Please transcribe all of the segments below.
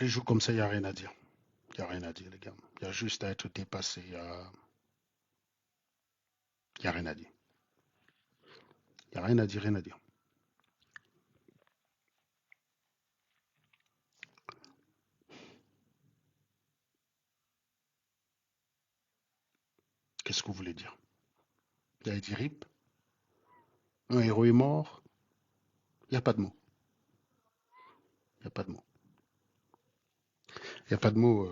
Les jours comme ça, il n'y a rien à dire. Il n'y a rien à dire, les gars. Il y a juste à être dépassé. Il n'y a rien à dire. Il n'y a rien à dire, rien à dire. Qu'est-ce que vous voulez dire? Vous avez dit RIP? Un héros est mort? Il n'y a pas de mots. Il n'y a pas de mots. Il n'y a pas de mots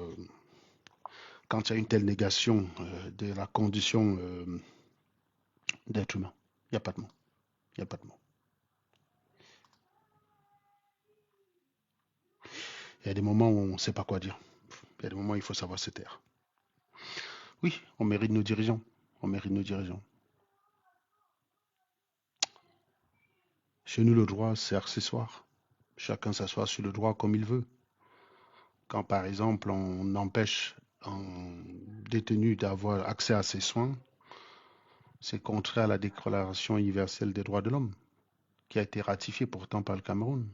quand il y a une telle négation de la condition d'être humain. Il n'y a pas de mots. Il n'y a pas de mots. Il y a des moments où on ne sait pas quoi dire. Il y a des moments où il faut savoir se taire. Oui, on mérite nos dirigeants. On mérite nos dirigeants. Chez nous, le droit, c'est accessoire. Chacun s'assoit sur le droit comme il veut. Quand, par exemple, on empêche un détenu d'avoir accès à ses soins, c'est contraire à la Déclaration universelle des droits de l'homme, qui a été ratifiée pourtant par le Cameroun.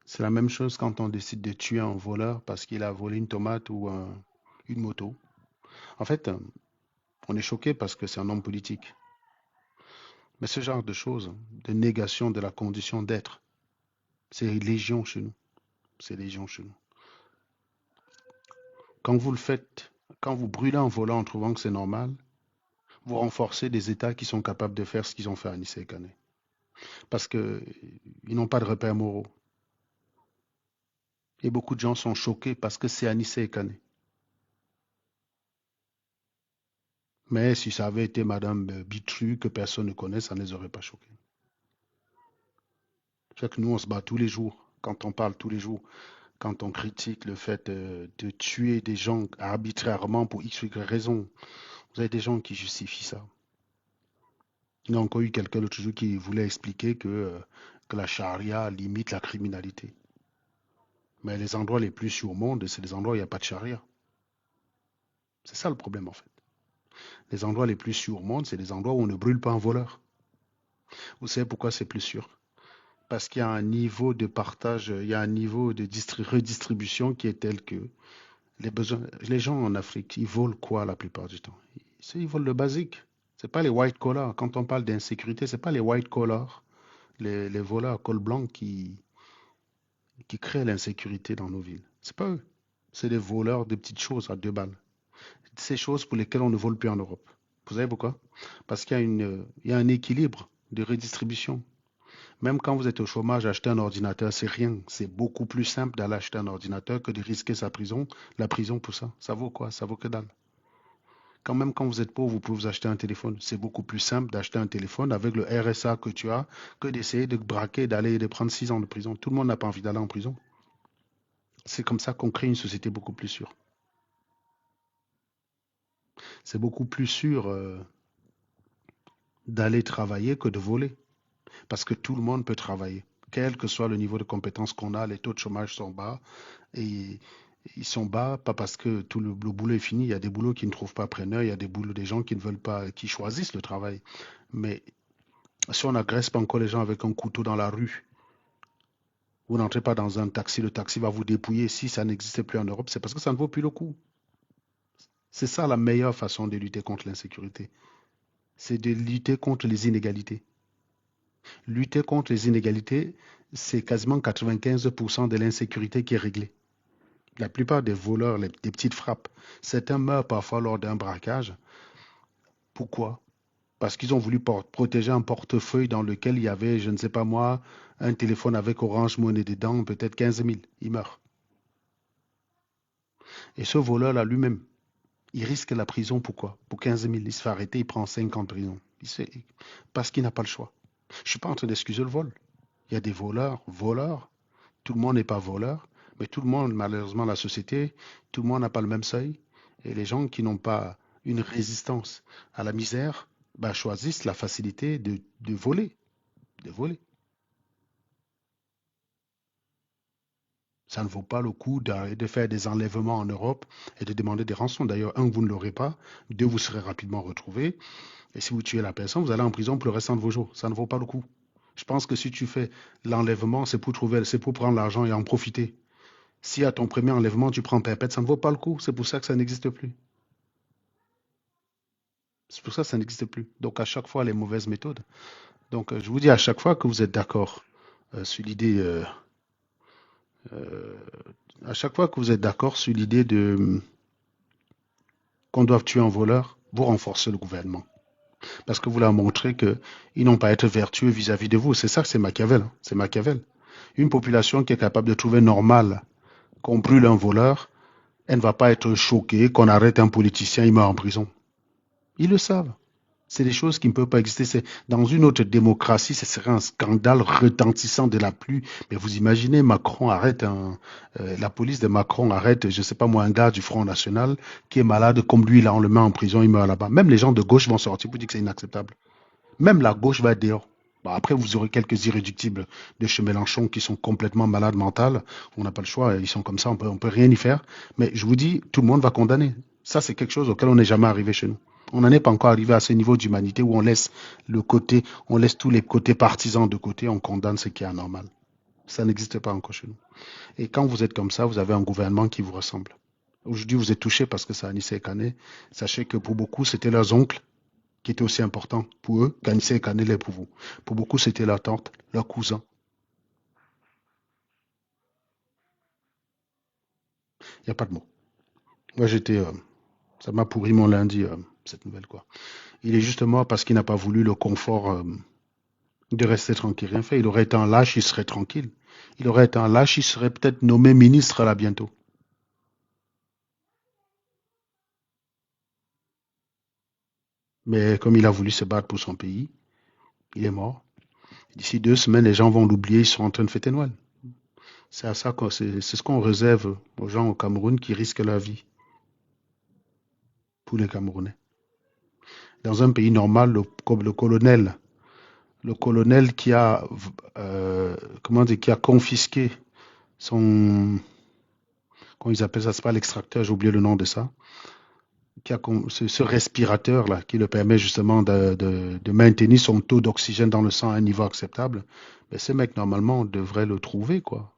C'est la même chose quand on décide de tuer un voleur parce qu'il a volé une tomate ou une moto. En fait, on est choqué parce que c'est un homme politique. Mais ce genre de choses, de négation de la condition d'être, c'est légion chez nous. C'est légion chez nous. Quand vous le faites, quand vous brûlez un volant en trouvant que c'est normal, vous renforcez des États qui sont capables de faire ce qu'ils ont fait à Nice et Kane. Parce qu'ils n'ont pas de repères moraux. Et beaucoup de gens sont choqués parce que c'est Anissé et Kane. Mais si ça avait été Madame Bitru, que personne ne connaît, ça ne les aurait pas choqués. C'est que nous, on se bat tous les jours. Quand on parle tous les jours, quand on critique le fait de tuer des gens arbitrairement pour X ou Y raison, vous avez des gens qui justifient ça. Il y a encore eu quelqu'un l'autre jour qui voulait expliquer que la charia limite la criminalité. Mais les endroits les plus sûrs au monde, c'est les endroits où il n'y a pas de charia. C'est ça le problème en fait. Les endroits les plus sûrs au monde, c'est les endroits où on ne brûle pas un voleur. Vous savez pourquoi c'est plus sûr? Parce qu'il y a un niveau de partage, il y a un niveau de redistribution qui est tel que les gens en Afrique, ils volent quoi la plupart du temps? Ils volent le basique. C'est pas les white collars. Quand on parle d'insécurité, c'est pas les white collars, les voleurs à col blanc qui créent l'insécurité dans nos villes. C'est pas eux. C'est des voleurs de petites choses à 2 balles. Ces choses pour lesquelles on ne vole plus en Europe. Vous savez pourquoi? Parce qu'il y a un équilibre de redistribution. Même quand vous êtes au chômage, acheter un ordinateur, c'est rien. C'est beaucoup plus simple d'aller acheter un ordinateur que de risquer la prison pour ça. Ça vaut quoi? Ça vaut que dalle. Quand même, quand vous êtes pauvre, vous pouvez vous acheter un téléphone. C'est beaucoup plus simple d'acheter un téléphone avec le RSA que tu as que d'essayer de braquer, d'aller et de prendre 6 ans de prison. Tout le monde n'a pas envie d'aller en prison. C'est comme ça qu'on crée une société beaucoup plus sûre. C'est beaucoup plus sûr d'aller travailler que de voler. Parce que tout le monde peut travailler. Quel que soit le niveau de compétence qu'on a, les taux de chômage sont bas. Et ils sont bas, pas parce que tout le boulot est fini. Il y a des boulots qui ne trouvent pas preneur, il y a des boulots des gens qui ne veulent pas, qui choisissent le travail. Mais si on n'agresse pas encore les gens avec un couteau dans la rue, vous n'entrez pas dans un taxi, le taxi va vous dépouiller. Si ça n'existait plus en Europe, c'est parce que ça ne vaut plus le coup. C'est ça la meilleure façon de lutter contre l'insécurité. C'est de lutter contre les inégalités. Lutter contre les inégalités, c'est quasiment 95% de l'insécurité qui est réglée. La plupart des voleurs, des petites frappes, certains meurent parfois lors d'un braquage. Pourquoi? Parce qu'ils ont voulu protéger un portefeuille dans lequel il y avait, je ne sais pas moi, un téléphone avec Orange Money dedans, peut-être 15 000. Il meurt. Et ce voleur-là lui-même, il risque la prison. Pourquoi? Pour 15 000. Il se fait arrêter, il prend 5 ans de prison. Parce qu'il n'a pas le choix. Je ne suis pas en train d'excuser le vol. Il y a des voleurs. Tout le monde n'est pas voleur. Mais tout le monde, malheureusement, la société, tout le monde n'a pas le même seuil. Et les gens qui n'ont pas une résistance à la misère, bah, choisissent la facilité de voler. De voler. Ça ne vaut pas le coup de faire des enlèvements en Europe et de demander des rançons. D'ailleurs, un, vous ne l'aurez pas. Deux, vous serez rapidement retrouvés. Et si vous tuez la personne, vous allez en prison pour le restant de vos jours. Ça ne vaut pas le coup. Je pense que si tu fais l'enlèvement, c'est pour prendre l'argent et en profiter. Si à ton premier enlèvement, tu prends perpète, ça ne vaut pas le coup. C'est pour ça que ça n'existe plus. C'est pour ça que ça n'existe plus. Donc, à chaque fois, les mauvaises méthodes. Donc, je vous dis à chaque fois que vous êtes d'accord sur l'idée, euh, à chaque fois que vous êtes d'accord sur l'idée de qu'on doit tuer un voleur, vous renforcez le gouvernement. Parce que vous leur montrez qu'ils n'ont pas à être vertueux vis-à-vis de vous. C'est ça, c'est Machiavel. Hein. C'est Machiavel. Une population qui est capable de trouver normal qu'on brûle un voleur, elle ne va pas être choquée qu'on arrête un politicien, il meurt en prison. Ils le savent. C'est des choses qui ne peuvent pas exister. C'est, dans une autre démocratie, ce serait un scandale retentissant de la pluie. Mais vous imaginez, la police de Macron arrête, je ne sais pas moi, un gars du Front National qui est malade, comme lui, là, on le met en prison, il meurt là-bas. Même les gens de gauche vont sortir pour dire que c'est inacceptable. Même la gauche va être dehors. Bon, après, vous aurez quelques irréductibles de chez Mélenchon qui sont complètement malades mentales. On n'a pas le choix, ils sont comme ça, on peut rien y faire. Mais je vous dis, tout le monde va condamner. Ça, c'est quelque chose auquel on n'est jamais arrivé chez nous. On n'en est pas encore arrivé à ce niveau d'humanité où on laisse tous les côtés partisans de côté, on condamne ce qui est anormal. Ça n'existe pas encore chez nous. Et quand vous êtes comme ça, vous avez un gouvernement qui vous ressemble. Aujourd'hui, vous êtes touché parce que c'est Anissé Kané. Sachez que pour beaucoup, c'était leurs oncles qui était aussi important pour eux qu'Anissé Kané l'est pour vous. Pour beaucoup, c'était leur tante, leur cousin. Il n'y a pas de mots. Moi, ça m'a pourri mon lundi, cette nouvelle, quoi. Il est juste mort parce qu'il n'a pas voulu le confort de rester tranquille. Rien fait. Il aurait été un lâche, il serait tranquille. Il aurait été un lâche, il serait peut-être nommé ministre là bientôt. Mais comme il a voulu se battre pour son pays, il est mort. D'ici 2 semaines, les gens vont l'oublier, ils sont en train de fêter Noël. C'est ce qu'on réserve aux gens au Cameroun qui risquent leur vie pour les Camerounais. Dans un pays normal, comme le colonel qui a, comment dire, qui a confisqué son, comment ils appellent ça, c'est pas l'extracteur, j'ai oublié le nom de ça, ce respirateur-là qui le permet justement de maintenir son taux d'oxygène dans le sang à un niveau acceptable, ben, ces mecs, normalement, devraient le trouver, quoi.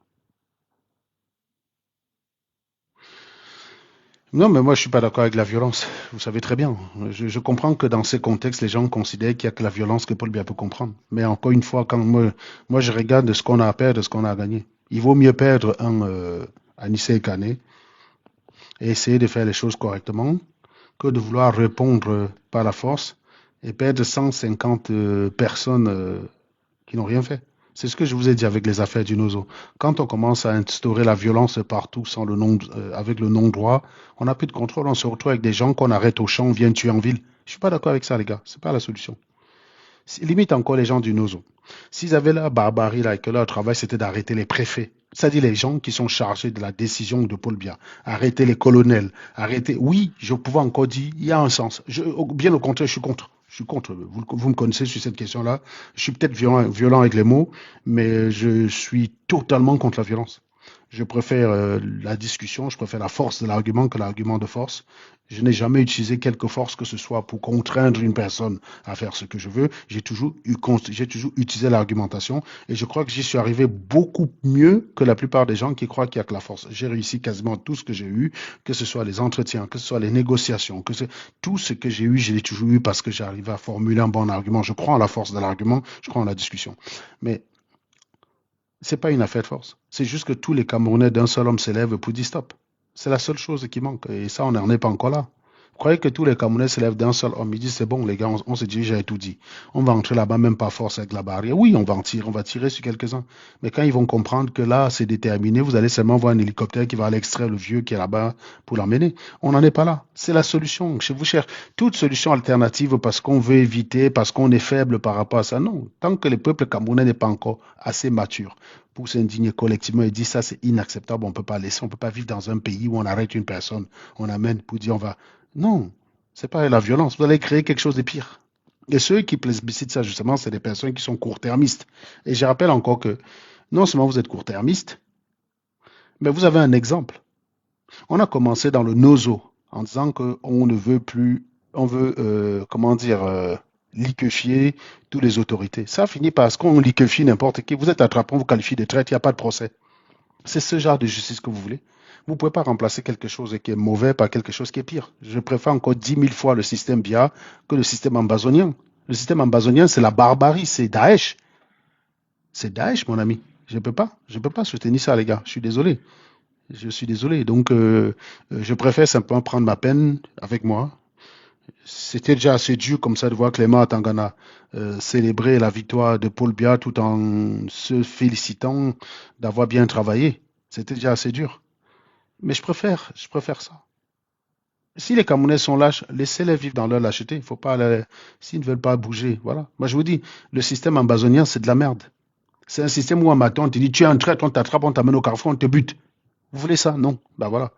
Non, mais moi, je suis pas d'accord avec la violence. Vous savez très bien. Je comprends que dans ces contextes, les gens considèrent qu'il n'y a que la violence que Paul Biya peut comprendre. Mais encore une fois, moi, je regarde ce qu'on a à perdre, de ce qu'on a à gagner. Il vaut mieux perdre un Anissé Kané et essayer de faire les choses correctement que de vouloir répondre par la force et perdre 150 personnes qui n'ont rien fait. C'est ce que je vous ai dit avec les affaires du Nozo. Quand on commence à instaurer la violence partout sans le nom, avec le non-droit, on n'a plus de contrôle. On se retrouve avec des gens qu'on arrête au champ, on vient tuer en ville. Je suis pas d'accord avec ça, les gars. C'est pas la solution. Limite encore les gens du Nozo. S'ils avaient la barbarie là et que leur travail c'était d'arrêter les préfets, c'est-à-dire les gens qui sont chargés de la décision de Paul Biya, arrêter les colonels, arrêter. Oui, je pouvais encore dire, il y a un sens. Bien au contraire, je suis contre. Je suis contre. Vous me connaissez sur cette question-là. Je suis peut-être violent avec les mots, mais je suis totalement contre la violence. Je préfère la discussion, je préfère la force de l'argument que l'argument de force. Je n'ai jamais utilisé quelque force que ce soit pour contraindre une personne à faire ce que je veux. J'ai toujours utilisé l'argumentation et je crois que j'y suis arrivé beaucoup mieux que la plupart des gens qui croient qu'il n'y a que la force. J'ai réussi quasiment tout ce que j'ai eu, que ce soit les entretiens, que ce soit les négociations, tout ce que j'ai eu, je l'ai toujours eu parce que j'arrivais à formuler un bon argument. Je crois en la force de l'argument, je crois en la discussion. Mais c'est pas une affaire de force. C'est juste que tous les Camerounais d'un seul homme s'élèvent pour dire stop. C'est la seule chose qui manque. Et ça, on n'en est pas encore là. Vous croyez que tous les Camerounais s'élèvent d'un seul homme? Ils disent c'est bon, les gars, on se dirige, j'avais tout dit. On va entrer là-bas, même pas force avec la barrière. Oui, on va tirer sur quelques-uns. Mais quand ils vont comprendre que là, c'est déterminé, vous allez seulement voir un hélicoptère qui va aller extraire le vieux qui est là-bas pour l'emmener. On n'en est pas là. C'est la solution. Je vous cherche toute solution alternative parce qu'on veut éviter, parce qu'on est faible par rapport à ça. Non. Tant que le peuple camerounais n'est pas encore assez mature pour s'indigner collectivement et dire ça, c'est inacceptable, on ne peut pas laisser, on ne peut pas vivre dans un pays où on arrête une personne, on amène pour dire on va. Non, c'est pas la violence. Vous allez créer quelque chose de pire. Et ceux qui plébiscitent ça, justement, c'est des personnes qui sont court-termistes. Et je rappelle encore que non seulement vous êtes court-termiste, mais vous avez un exemple. On a commencé dans le nozo en disant qu'on ne veut plus, on veut, comment dire, liquéfier toutes les autorités. Ça finit par ce qu'on liquéfie n'importe qui. Vous êtes attrapé, on vous qualifie de traître, il n'y a pas de procès. C'est ce genre de justice que vous voulez. Vous ne pouvez pas remplacer quelque chose qui est mauvais par quelque chose qui est pire. Je préfère encore 10 000 fois le système BIA que le système ambazonien. Le système ambazonien, c'est la barbarie, c'est Daesh. C'est Daesh, mon ami. Je peux pas soutenir ça, les gars. Je suis désolé. Je suis désolé. Donc, je préfère simplement prendre ma peine avec moi. C'était déjà assez dur comme ça de voir Clément Atangana célébrer la victoire de Paul Biya tout en se félicitant d'avoir bien travaillé. C'était déjà assez dur. Mais je préfère ça. Si les Camerounais sont lâches, laissez-les vivre dans leur lâcheté. Il faut pas s'ils ne veulent pas bouger, voilà. Moi, je vous dis, le système ambazonien, c'est de la merde. C'est un système où un matin, on te dit, tu es un traître, on t'attrape, on t'amène au carrefour, on te bute. Vous voulez ça? Non. Ben voilà.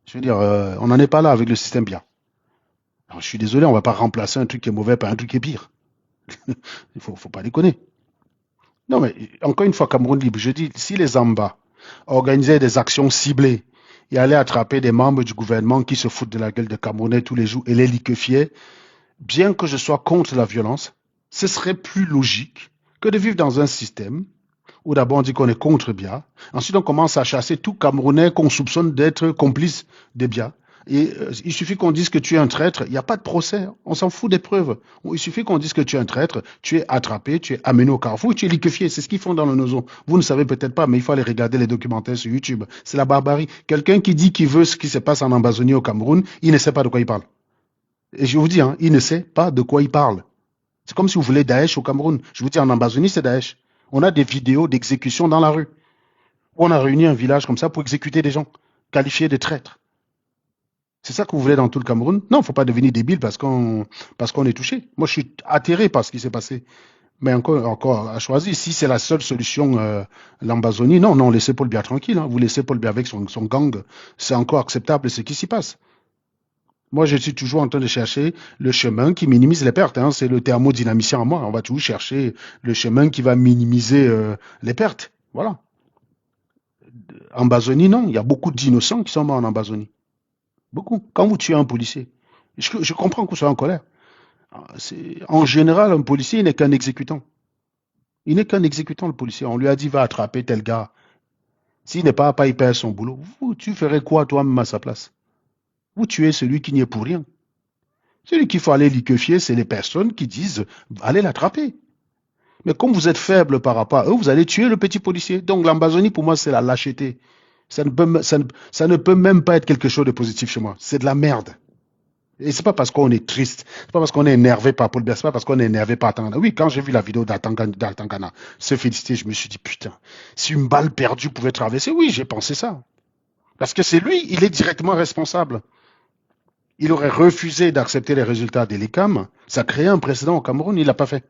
Je veux dire, on n'en est pas là avec le système bien. Alors, je suis désolé, on ne va pas remplacer un truc qui est mauvais par un truc qui est pire. Il faut pas déconner. Non, mais encore une fois, Cameroun libre, je dis, si les Amba organisaient des actions ciblées et allaient attraper des membres du gouvernement qui se foutent de la gueule de Camerounais tous les jours et les liquéfier, bien que je sois contre la violence, ce serait plus logique que de vivre dans un système où d'abord on dit qu'on est contre Bia, ensuite on commence à chasser tout Camerounais qu'on soupçonne d'être complice de Bia. Et il suffit qu'on dise que tu es un traître, il n'y a pas de procès, on s'en fout des preuves. Il suffit qu'on dise que tu es un traître, tu es attrapé, tu es amené au carrefour, tu es liquéfié. C'est ce qu'ils font dans le Nozo. Vous ne savez peut-être pas, mais il faut aller regarder les documentaires sur YouTube. C'est la barbarie. Quelqu'un qui dit qu'il veut ce qui se passe en Amazonie au Cameroun, il ne sait pas de quoi il parle. Et je vous dis, hein, il ne sait pas de quoi il parle. C'est comme si vous voulez Daesh au Cameroun. Je vous dis, en Amazonie, c'est Daesh. On a des vidéos d'exécution dans la rue. On a réuni un village comme ça pour exécuter des gens qualifiés de traîtres. C'est ça que vous voulez dans tout le Cameroun? Non, il ne faut pas devenir débile parce qu'on est touché. Moi, je suis atterré par ce qui s'est passé. Mais encore à choisir. Si c'est la seule solution, l'Ambazonie, non, non, laissez Paul Biya tranquille. Hein. Vous laissez Paul Biya avec son gang. C'est encore acceptable ce qui s'y passe. Moi, je suis toujours en train de chercher le chemin qui minimise les pertes. Hein. C'est le thermodynamicien en moi. On va toujours chercher le chemin qui va minimiser les pertes. Voilà. En Amazonie, non. Il y a beaucoup d'innocents qui sont morts en Amazonie. Beaucoup. Quand vous tuez un policier, je comprends que vous soyez en colère. En général, un policier, il n'est qu'un exécutant. Il n'est qu'un exécutant, le policier. On lui a dit, va attraper tel gars. S'il n'est pas, il perd son boulot. Vous, tu ferais quoi toi-même à sa place? Vous tuez celui qui n'y est pour rien. Celui qu'il faut aller liquéfier, c'est les personnes qui disent, allez l'attraper. Mais comme vous êtes faible par rapport à eux, vous allez tuer le petit policier. Donc l'Ambazonie, pour moi, c'est la lâcheté. Ça ne peut même pas être quelque chose de positif chez moi. C'est de la merde. Et c'est pas parce qu'on est triste, c'est pas parce qu'on est énervé par Paul Biya, c'est pas parce qu'on est énervé par Tangana. Oui, quand j'ai vu la vidéo d'Atangana se féliciter, je me suis dit, putain, si une balle perdue pouvait traverser, oui, j'ai pensé ça. Parce que c'est lui, il est directement responsable. Il aurait refusé d'accepter les résultats des LICAM, ça créait un précédent au Cameroun, il l'a pas fait.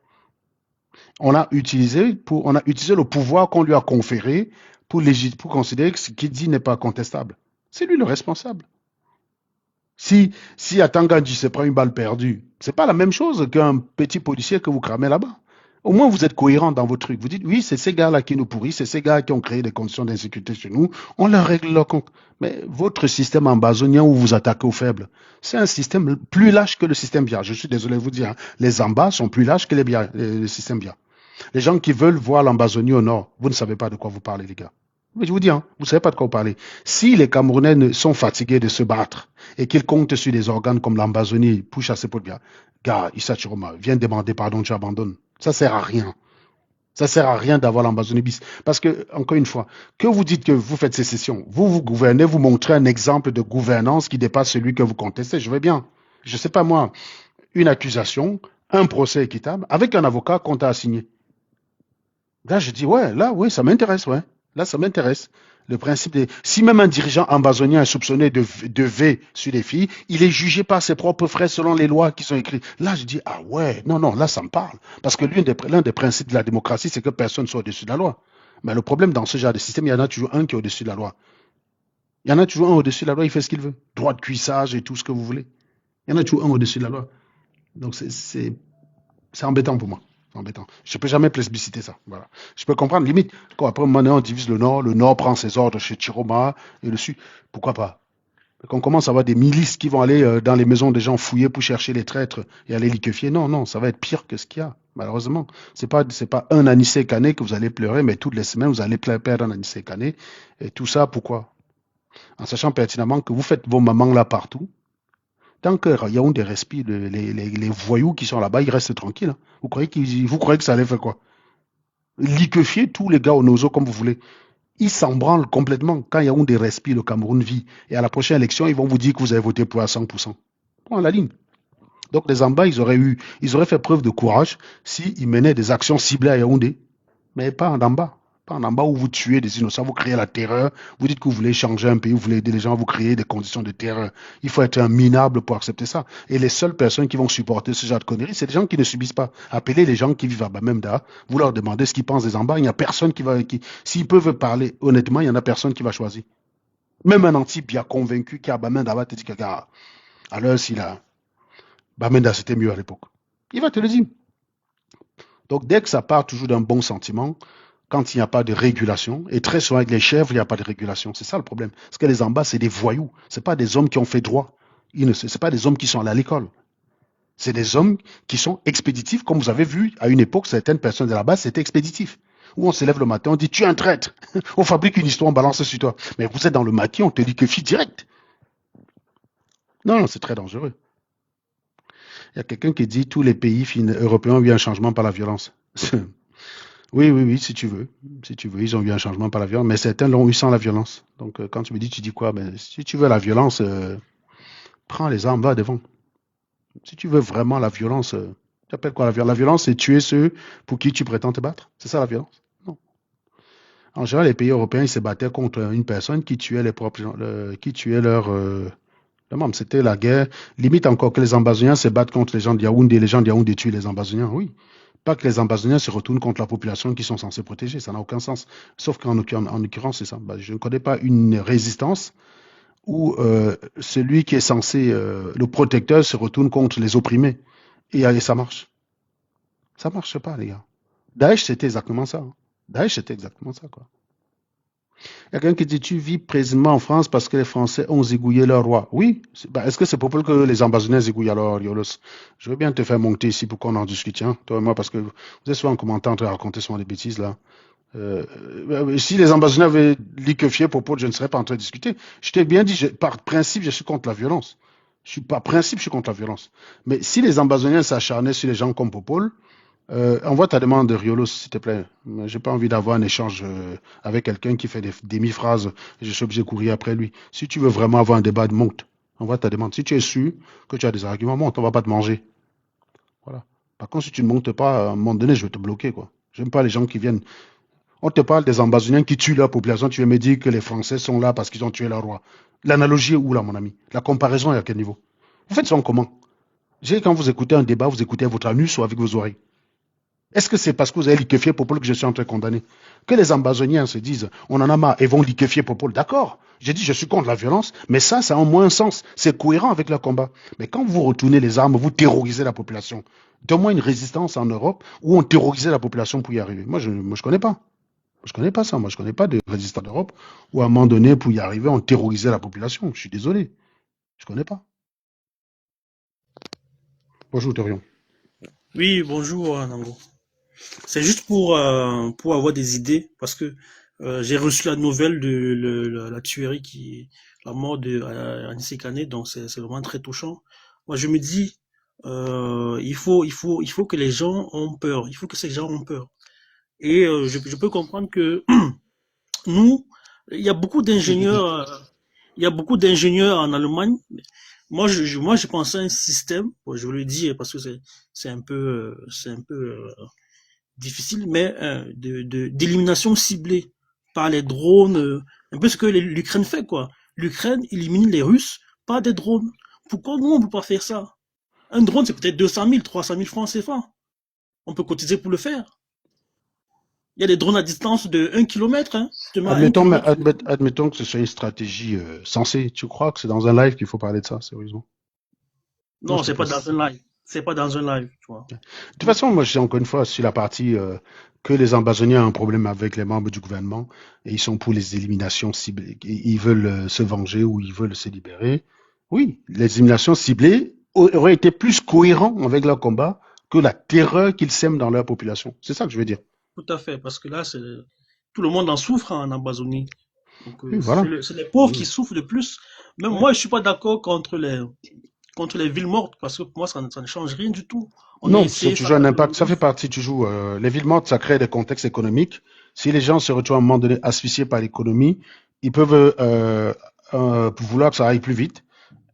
On a utilisé le pouvoir qu'on lui a conféré pour considérer que ce qu'il dit n'est pas contestable. C'est lui le responsable. Si Atangandji se prend une balle perdue, c'est pas la même chose qu'un petit policier que vous cramez là-bas. Au moins, vous êtes cohérent dans vos trucs. Vous dites, oui, c'est ces gars-là qui nous pourrissent, c'est ces gars qui ont créé des conditions d'insécurité chez nous, on leur règle leur compte. Mais votre système ambazonien où vous attaquez aux faibles, c'est un système plus lâche que le système BIA. Je suis désolé de vous dire, hein, les Ambas sont plus lâches que le système BIA. Les gens qui veulent voir l'Ambazonie au nord, vous ne savez pas de quoi vous parlez, les gars. Mais je vous dis, hein, vous ne savez pas de quoi vous parlez. Si les Camerounais sont fatigués de se battre et qu'ils comptent sur des organes comme l'Ambazonie pour chasser Paul Biya, gars, Issa Chiroma, viens demander pardon, tu abandonnes. Ça ne sert à rien. Ça ne sert à rien d'avoir l'Ambazonie bis. Parce que, encore une fois, que vous dites que vous faites sécession, vous gouvernez, vous montrez un exemple de gouvernance qui dépasse celui que vous contestez. Je veux bien. Je ne sais pas moi, une accusation, un procès équitable, avec un avocat qu'on t'a assigné. Là, je dis, ouais, là, oui, ça m'intéresse, ouais. Là, ça m'intéresse. Le principe des... Si même un dirigeant ambazonien est soupçonné de V sur les filles, il est jugé par ses propres frères selon les lois qui sont écrites. Là, je dis, ah ouais, non, non, là, ça me parle. Parce que l'un des principes de la démocratie, c'est que personne ne soit au-dessus de la loi. Mais le problème dans ce genre de système, il y en a toujours un qui est au-dessus de la loi. Il y en a toujours un au-dessus de la loi, il fait ce qu'il veut. Droit de cuissage et tout ce que vous voulez. Il y en a toujours un au-dessus de la loi. Donc, c'est embêtant pour moi. C'est embêtant. Je ne peux jamais plébisciter ça. Voilà. Je peux comprendre, limite, quand après, maintenant, on divise le Nord prend ses ordres chez Chiroma et le Sud. Pourquoi pas? Qu'on commence à avoir des milices qui vont aller dans les maisons des gens fouiller pour chercher les traîtres et aller liquéfier. Non, non, ça va être pire que ce qu'il y a, malheureusement. C'est pas un Anissé Kané que vous allez pleurer, mais toutes les semaines, vous allez perdre un Anissé Kané. Et tout ça, pourquoi? En sachant pertinemment que vous faites vos mamans là partout. Tant que Yaoundé respire, les voyous qui sont là-bas, ils restent tranquilles. Hein. Vous croyez que ça allait faire quoi? Liquéfier tous les gars au nozo comme vous voulez. Ils s'en branlent complètement. Quand Yaoundé respire, le Cameroun vit. Et à la prochaine élection, ils vont vous dire que vous avez voté pour à 100%. Point à la ligne. Donc les Amba, ils auraient fait preuve de courage s'ils menaient des actions ciblées à Yaoundé, mais pas en Amba. Pas en Amba où vous tuez des innocents, vous créez la terreur, vous dites que vous voulez changer un pays, vous voulez aider les gens, vous créez des conditions de terreur. Il faut être un minable pour accepter ça. Et les seules personnes qui vont supporter ce genre de conneries, c'est des gens qui ne subissent pas. Appelez les gens qui vivent à Bamenda, vous leur demandez ce qu'ils pensent des Amba, il n'y a personne qui va... S'ils peuvent parler honnêtement, il n'y en a personne qui va choisir. Même un anti bien convaincu qui a Bamenda va te dire que, à l'heure, s'il a... Bamenda, c'était mieux à l'époque. Il va te le dire. Donc, dès que ça part toujours d'un bon sentiment, quand il n'y a pas de régulation, et très souvent avec les chèvres, il n'y a pas de régulation. C'est ça le problème. Parce que les Ambas, c'est des voyous. Ce pas des hommes qui ont fait droit. Ce pas des hommes qui sont allés à l'école. C'est des hommes qui sont expéditifs. Comme vous avez vu, à une époque, certaines personnes de la base, c'était expéditif. Où on se lève le matin, on dit, tu es un traître. On fabrique une histoire, on balance sur toi. Mais vous êtes dans le maquis, on te dit que fille direct. Non, non, c'est très dangereux. Il y a quelqu'un qui dit tous les pays européens ont eu un changement par la violence. Oui, oui, oui, si tu veux. Si tu veux, ils ont eu un changement par la violence, mais certains l'ont eu sans la violence. Donc, quand tu me dis, tu dis quoi? Ben, si tu veux la violence, prends les armes, va devant. Si tu veux vraiment la violence, tu appelles quoi la violence? La violence, c'est tuer ceux pour qui tu prétends te battre. C'est ça la violence? Non. En général, les pays européens, ils se battaient contre une personne qui tuait les propres gens, qui tuait leurs membres. C'était la guerre. Limite encore que les Ambazoniens se battent contre les gens de Yaoundé, les gens de Yaoundé tuent les Ambazoniens, oui. Pas que les Ambazoniens se retournent contre la population qu'ils sont censés protéger, ça n'a aucun sens. Sauf qu'en l'occurrence, c'est ça. Ben, je ne connais pas une résistance où celui qui est censé, le protecteur, se retourne contre les opprimés. Et ça marche. Ça ne marche pas, les gars. Daesh, c'était exactement ça. Hein. Daesh, c'était exactement ça, quoi. Il y a quelqu'un qui dit, tu vis présentement en France parce que les Français ont zigouillé leur roi. Oui, est-ce que c'est pour que les ambassadeurs zigouillent alors, Yolos? Je veux bien te faire monter ici pour qu'on en discute, hein, toi et moi, parce que vous êtes souvent en commentaire en train de raconter souvent des bêtises, là. Si les ambassadeurs avaient liquéfié Popol, je ne serais pas en train de discuter. Je t'ai bien dit, par principe, je suis contre la violence. Par principe, je suis contre la violence. Mais si les ambassadeurs s'acharnaient sur les gens comme Popol, envoie ta demande de Riolos, s'il te plaît. J'ai pas envie d'avoir un échange avec quelqu'un qui fait des demi-phrases et je suis obligé de courir après lui. Si tu veux vraiment avoir un débat, monte. Envoie ta demande. Si tu es sûr que tu as des arguments, monte. On va pas te manger. Voilà. Par contre, si tu ne montes pas, à un moment donné, je vais te bloquer, quoi. J'aime pas les gens qui viennent. On te parle des Ambazoniens qui tuent leur population. Tu veux me dire que les Français sont là parce qu'ils ont tué leur roi. L'analogie est où, là, mon ami? La comparaison est à quel niveau? Vous faites ça comment? Quand vous écoutez un débat, vous écoutez votre anus ou avec vos oreilles. Est-ce que c'est parce que vous avez liquéfié Popol que je suis en train de condamner? Que les Ambazoniens se disent, on en a marre et vont liquéfier Popol. D'accord, j'ai dit je suis contre la violence, mais ça a au moins un sens. C'est cohérent avec le combat. Mais quand vous retournez les armes, vous terrorisez la population. Donne-moi une résistance en Europe où on terrorisait la population pour y arriver. Moi, je connais pas. Je connais pas ça. Moi, je connais pas de résistance d'Europe où à un moment donné, pour y arriver, on terrorisait la population. Je suis désolé. Je connais pas. Bonjour, Torion. Oui, bonjour Nango. C'est juste pour avoir des idées, parce que j'ai reçu la nouvelle de la tuerie la mort de Anissé Kané, donc c'est vraiment très touchant. Moi, je me dis, il faut que les gens ont peur, il faut que ces gens ont peur. Et je peux comprendre que nous, il y a beaucoup d'ingénieurs, il y a beaucoup d'ingénieurs en Allemagne. Moi, je pensais à un système, bon, je vous le dis parce que c'est un peu difficile, mais d'élimination ciblée par les drones, un peu ce que l'Ukraine fait, quoi. L'Ukraine élimine les Russes par des drones. Pourquoi nous, on ne peut pas faire ça? Un drone, c'est peut-être 200 000, 300 000 francs CFA. On peut cotiser pour le faire. Il y a des drones à distance de 1 km, hein. Justement, à 1 km. Admettons que ce soit une stratégie sensée. Tu crois que c'est dans un live qu'il faut parler de ça, sérieusement? Moi, Non, je te c'est pas pose. dans un live. c'est pas dans un live, tu vois. De toute façon, moi, je dis encore une fois sur la partie que les ambazoniens ont un problème avec les membres du gouvernement et ils sont pour les éliminations ciblées. Ils veulent se venger ou ils veulent se libérer. Oui, les éliminations ciblées auraient été plus cohérents avec leur combat que la terreur qu'ils sèment dans leur population. C'est ça que je veux dire. Tout à fait, parce que là, tout le monde en souffre en Amazonie. Donc, Oui, voilà. c'est les pauvres qui Oui. souffrent le plus. Même Ouais. moi, je suis pas d'accord contre les villes mortes, parce que pour moi, ça ne change rien du tout. On a Non, c'est essayé ça toujours un dans le impact. Ça fait 2012. partie toujours. Les villes mortes, ça crée des contextes économiques. Si les gens se retrouvent à un moment donné asphyxiés par l'économie, ils peuvent vouloir que ça aille plus vite,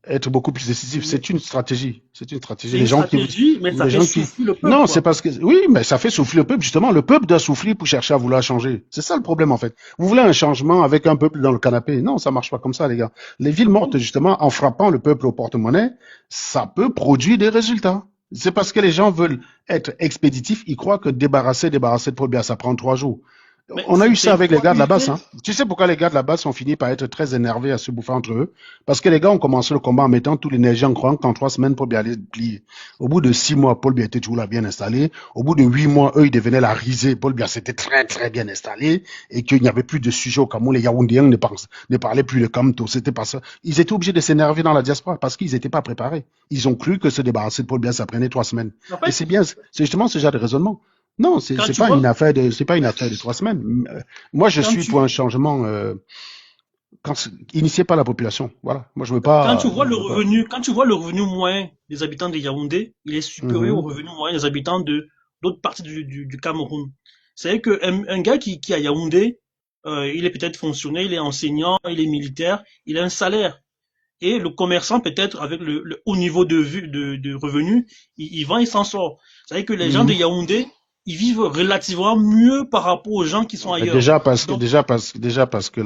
être beaucoup plus décisif. Mais C'est une stratégie. C'est une stratégie. c'est une stratégie, mais ça Les fait gens qui, souffrir le peuple, non, c'est quoi. parce que, oui, mais ça fait souffrir le peuple, justement. Le peuple doit souffrir pour chercher à vouloir changer. C'est ça le problème, en fait. Vous voulez un changement avec un peuple dans le canapé? Non, ça marche pas comme ça, les gars. Les villes mortes, Non. justement, en frappant le peuple au porte-monnaie, ça peut produire des résultats. C'est parce que les gens veulent être expéditifs. Ils croient que débarrasser de problème, ça prend 3 jours. Mais On a eu c'est ça une avec les gars de la basse, probabilité. hein. Tu sais pourquoi les gars de la basse ont fini par être très énervés à se bouffer entre eux? Parce que les gars ont commencé le combat en mettant toute l'énergie en croyant qu'en 3 semaines, Paul Biya allait plier. Au bout de 6 mois, Paul Biya était toujours là bien installé. Au bout de 8 mois, eux, ils devenaient la risée. Paul Biya s'était très, très bien installé et qu'il n'y avait plus de sujet au Cameroun. Les Yaoundéens ne parlaient plus le Kamto. C'était pas ça. Ils étaient obligés de s'énerver dans la diaspora parce qu'ils n'étaient pas préparés. Ils ont cru que se débarrasser de Paul Biya, ça prenait 3 semaines. En Et fait, c'est bien, c'est justement ce genre de raisonnement. Non, quand c'est tu pas une vois, affaire de, c'est pas une affaire de 3 semaines. Moi, je quand suis pour tu, un changement initié par la population. Voilà. Moi, quand tu vois je le veux pas. revenu, quand tu vois le revenu moyen des habitants de Yaoundé, il est supérieur au Mhm. revenu moyen des habitants de d'autres parties du Cameroun. C'est que un gars qui est à Yaoundé, il est peut-être fonctionnaire, il est enseignant, il est militaire, il a un salaire. Et le commerçant, peut-être, avec le haut niveau de revenu, il vend, il s'en sort. C'est-à-dire que les gens de Mhm. Yaoundé, ils vivent relativement mieux par rapport aux gens qui sont Mais ailleurs. Donc, déjà parce que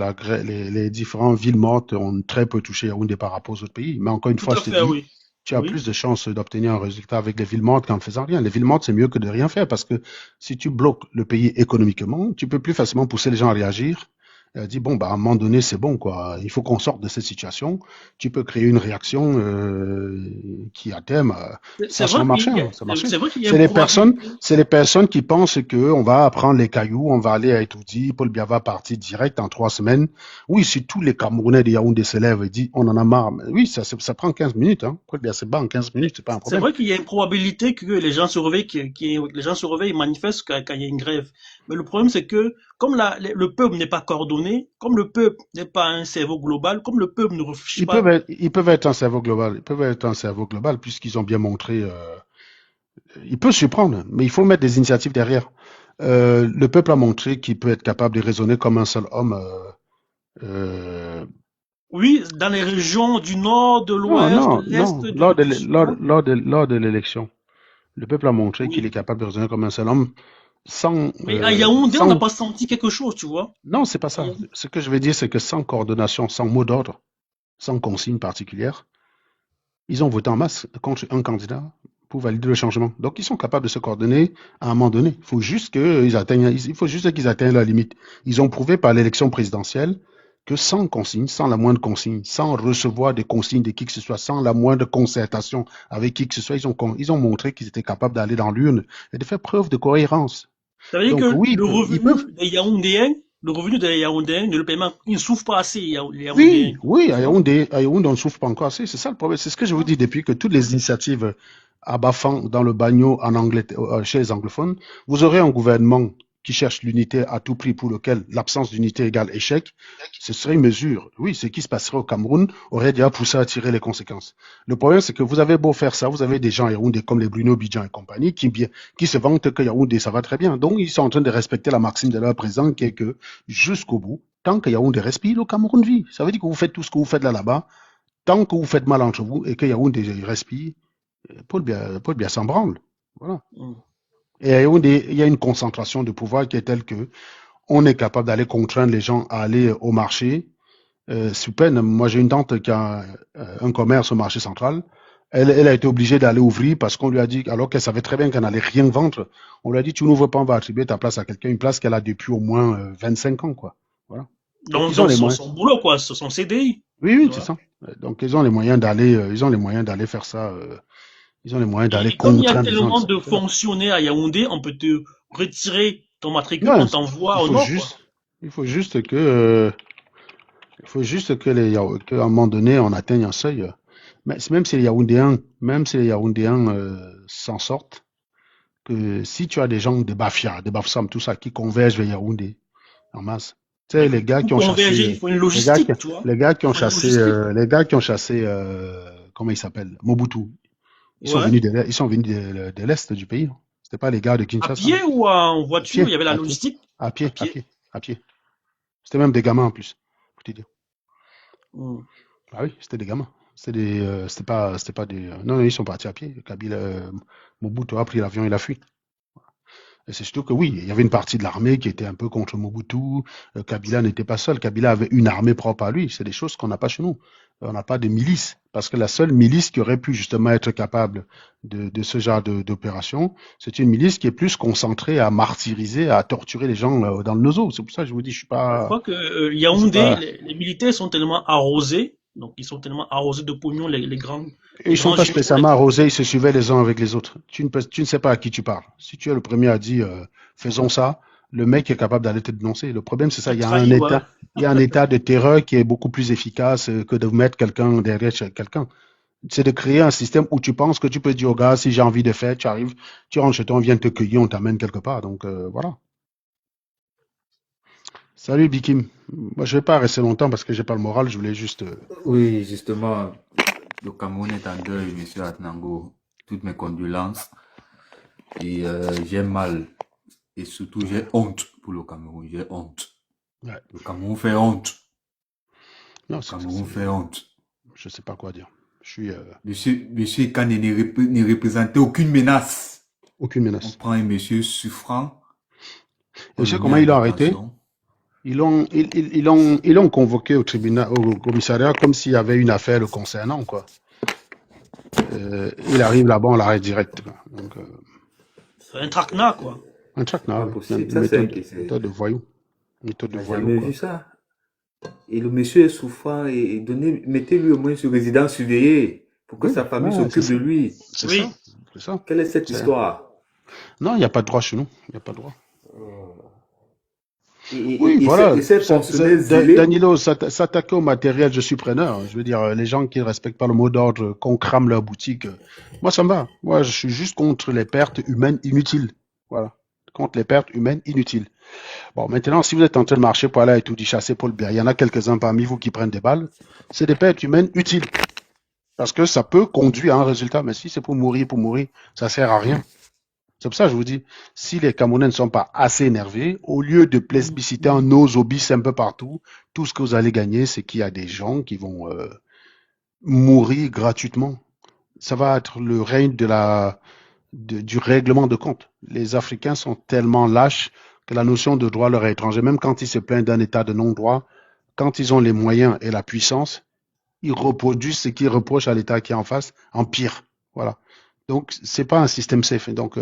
les différentes villes mortes ont très peu touché Yaoundé par rapport aux autres pays. Mais encore une tout fois, à je te fait, dis, oui. tu as Oui. plus de chances d'obtenir un résultat avec les villes mortes qu'en ne faisant rien. Les villes mortes, c'est mieux que de rien faire parce que si tu bloques le pays économiquement, tu peux plus facilement pousser les gens à réagir. Dit bon bah à un moment donné c'est bon quoi, il faut qu'on sorte de cette situation. Tu peux créer une réaction qui à terme C'est ça sera vrai marché, hein, ça marché. c'est vrai qu'il y a une probabilité. C'est les personnes qui pensent que on va prendre les cailloux, on va aller à Etoudi, Paul Biya va partir direct en 3 semaines. Oui, si tous les Camerounais de Yaoundé se lèvent et disent on en a marre, mais oui ça prend 15 minutes, hein. Paul Biya se bat en 15 minutes, c'est pas un C'est problème. vrai qu'il y a une probabilité que les gens se réveillent, les gens se réveillent et manifestent quand il y a une grève. Mais le problème, c'est que comme le peuple n'est pas coordonné, comme le peuple n'est pas un cerveau global, comme le peuple ne réfléchit pas. Ils peuvent être un cerveau global, ils peuvent être un cerveau global puisqu'ils ont bien montré. Il peut surprendre, mais il faut mettre des initiatives derrière. Le peuple a montré qu'il peut être capable de raisonner comme un seul homme. Euh, Oui, dans les régions du nord, de non, l'ouest, de non, l'est, non. du sud, non? Lors de l'élection, le peuple a montré qu'il est Oui. capable de raisonner comme un seul homme Mais à Yaoundé, on n'a sans. pas senti quelque chose, tu vois. Non, c'est pas À ça. Yaoundé. Ce que je veux dire, c'est que sans coordination, sans mot d'ordre, sans consigne particulière, ils ont voté en masse contre un candidat pour valider le changement. Donc, ils sont capables de se coordonner à un moment donné. Il faut juste qu'ils atteignent la limite. Ils ont prouvé par l'élection présidentielle que sans consigne, sans la moindre consigne, sans recevoir des consignes de qui que ce soit, sans la moindre concertation avec qui que ce soit, ils ont montré qu'ils étaient capables d'aller dans l'urne et de faire preuve de cohérence. Ça veut dire Donc, que oui, le ils peuvent. revenu des Yaoundéens, le revenu des Yaoundéens ne le permet, ils ne souffrent pas assez, les Yaoundéens. Oui, Tu vois? À Yaoundé, on ne souffre pas encore assez. C'est ça le problème. C'est ce que je vous dis depuis que toutes les initiatives abaffant dans le bagnot en Angleterre, chez les anglophones, vous aurez un gouvernement qui cherche l'unité à tout prix pour lequel l'absence d'unité égale échec. Ce serait une mesure. Oui, ce qui se passerait au Cameroun aurait déjà poussé à tirer les conséquences. Le problème, c'est que vous avez beau faire ça, vous avez des gens à Yaoundé comme les Bruno Bidjan et compagnie qui se vantent que Yaoundé, ça va très bien. Donc, ils sont en train de respecter la maxime de leur président qui est que jusqu'au bout, tant que Yaoundé respire, le Cameroun vit. Ça veut dire que vous faites tout ce que vous faites là-bas. Tant que vous faites mal entre vous et que Yaoundé respire, Paul Biya s'en branle. Voilà. Mm. Et à Yaoundé, il y a une concentration de pouvoir qui est telle que on est capable d'aller contraindre les gens à aller au marché. Sous peine, moi j'ai une tante qui a un commerce au marché central. Elle a été obligée d'aller ouvrir parce qu'on lui a dit, alors qu'elle savait très bien qu'elle n'allait rien vendre, on lui a dit, tu n'ouvres pas, on va attribuer ta place à quelqu'un, une place qu'elle a depuis au moins 25 ans, quoi. Voilà. Donc ils ont Donc les moyens. son boulot, quoi, son CDI. Oui, Tu oui, c'est vois? ça. Donc ils ont les moyens d'aller faire ça. Ils ont les moyens d'aller Et comme il y a contraindre les gens. tellement de fonctionnaires à Yaoundé, on peut te retirer ton matricule, Non, on t'envoie il au faut nord, quoi. juste, il faut juste que, il faut juste que qu'à un moment donné, on atteigne un seuil. Mais même si les Yaoundéens s'en sortent, que si tu as des gens, des Bafia, des Bafsam, tout ça, qui convergent vers Yaoundé en masse, tu sais, Mais les gars pour qui ont chassé, converger, il faut une les gars qui, logistique, tu vois. les gars qui Il ont faut une chassé, logistique. comment il s'appelle, Mobutu, Ouais. ils sont venus de l'Est du pays. C'était pas les gars de À Kinshasa, hein. pied ou en À voiture, pied, il y avait la à pied, logistique. à À pied, à pied. pied, à pied. C'était même des gamins en plus, pour te dire. Hmm. Ah oui, c'était des gamins. C'était pas des. Non, non, ils sont partis à pied. Kabila, Mobutu a pris l'avion, il a fui. Et c'est surtout que oui, il y avait une partie de l'armée qui était un peu contre Mobutu. Kabila n'était pas seul. Kabila avait une armée propre à lui. C'est des choses qu'on n'a pas chez nous. On n'a pas de milice. Parce que la seule milice qui aurait pu justement être capable de ce genre d'opération, c'est une milice qui est plus concentrée à martyriser, à torturer les gens dans le nozo. C'est pour ça que je vous dis, Je crois que je suis Yaoundé, pas. les militaires sont tellement arrosés, donc ils sont tellement arrosés de pognon, Et les ils sont grands pas généraux. spécialement arrosés, ils se suivaient les uns avec les autres. Tu ne sais pas à qui tu parles. Si tu es le premier à dire faisons ça, le mec est capable d'aller te dénoncer. Le problème, c'est Te ça. trahir, ouais. Il y a un état de terreur qui est beaucoup plus efficace que de mettre quelqu'un derrière quelqu'un. C'est de créer un système où tu penses que tu peux dire au gars, si j'ai envie de faire, tu arrives, tu rentres chez toi, on vient te cueillir, on t'amène quelque part. Donc voilà. Salut Bikim. Moi, je vais pas rester longtemps parce que j'ai pas le moral. Je voulais juste. Oui, justement, le Cameroun est en deuil, monsieur Atnango. Toutes mes condoléances. Et j'ai mal. Et surtout, j'ai honte pour le Cameroun. J'ai honte. Ouais. Le Cameroun fait honte. Non, Le Cameroun fait honte. je sais pas quoi dire. Je suis. Monsieur Kane ne représentait aucune menace. Aucune On menace. prend un monsieur souffrant, Et on tu sais le met comment en ils l'ont arrêté? détention. Ils l'ont convoqué au tribunal, au commissariat, comme s'il y avait une affaire le concernant, quoi. Il arrive là-bas, on l'arrête direct, quoi. Donc, C'est un traquenard, quoi. un traquenard, oui. Impossible. Ça, c'est... Méthode de voyou. Méthode On de n'a voyou, jamais quoi. vu ça. Et le monsieur est souffrant et mettez-lui au moins sur résidence surveillée pour que Oui, sa famille ouais, s'occupe de lui. c'est Oui. ça. C'est ça. Quelle est cette histoire? Non, il n'y a pas de droit chez nous. Il n'y a pas de droit. Oui, Et voilà. ces fonctionnaires zélés, Danilo, s'attaquer au matériel, je suis preneur. Je veux dire, les gens qui ne respectent pas le mot d'ordre, qu'on crame leur boutique, moi, ça me va. Moi, je suis juste contre les pertes humaines inutiles. Voilà. Contre les pertes humaines inutiles. Bon, maintenant, si vous êtes en train de marcher pour aller à Etoudi chasser Paul Biya, il y en a quelques-uns parmi vous qui prennent des balles, c'est des pertes humaines utiles. Parce que ça peut conduire à un résultat. Mais si c'est pour mourir, ça sert à rien. C'est pour ça que je vous dis, si les Camerounais ne sont pas assez énervés, au lieu de plébisciter un nos obis un peu partout, tout ce que vous allez gagner, c'est qu'il y a des gens qui vont mourir gratuitement. Ça va être le règne du règlement de compte. Les Africains sont tellement lâches que la notion de droit leur est étrangère. Même quand ils se plaignent d'un état de non-droit, quand ils ont les moyens et la puissance, ils reproduisent ce qu'ils reprochent à l'état qui est en face en pire. Voilà. Donc, c'est pas un système safe. Donc,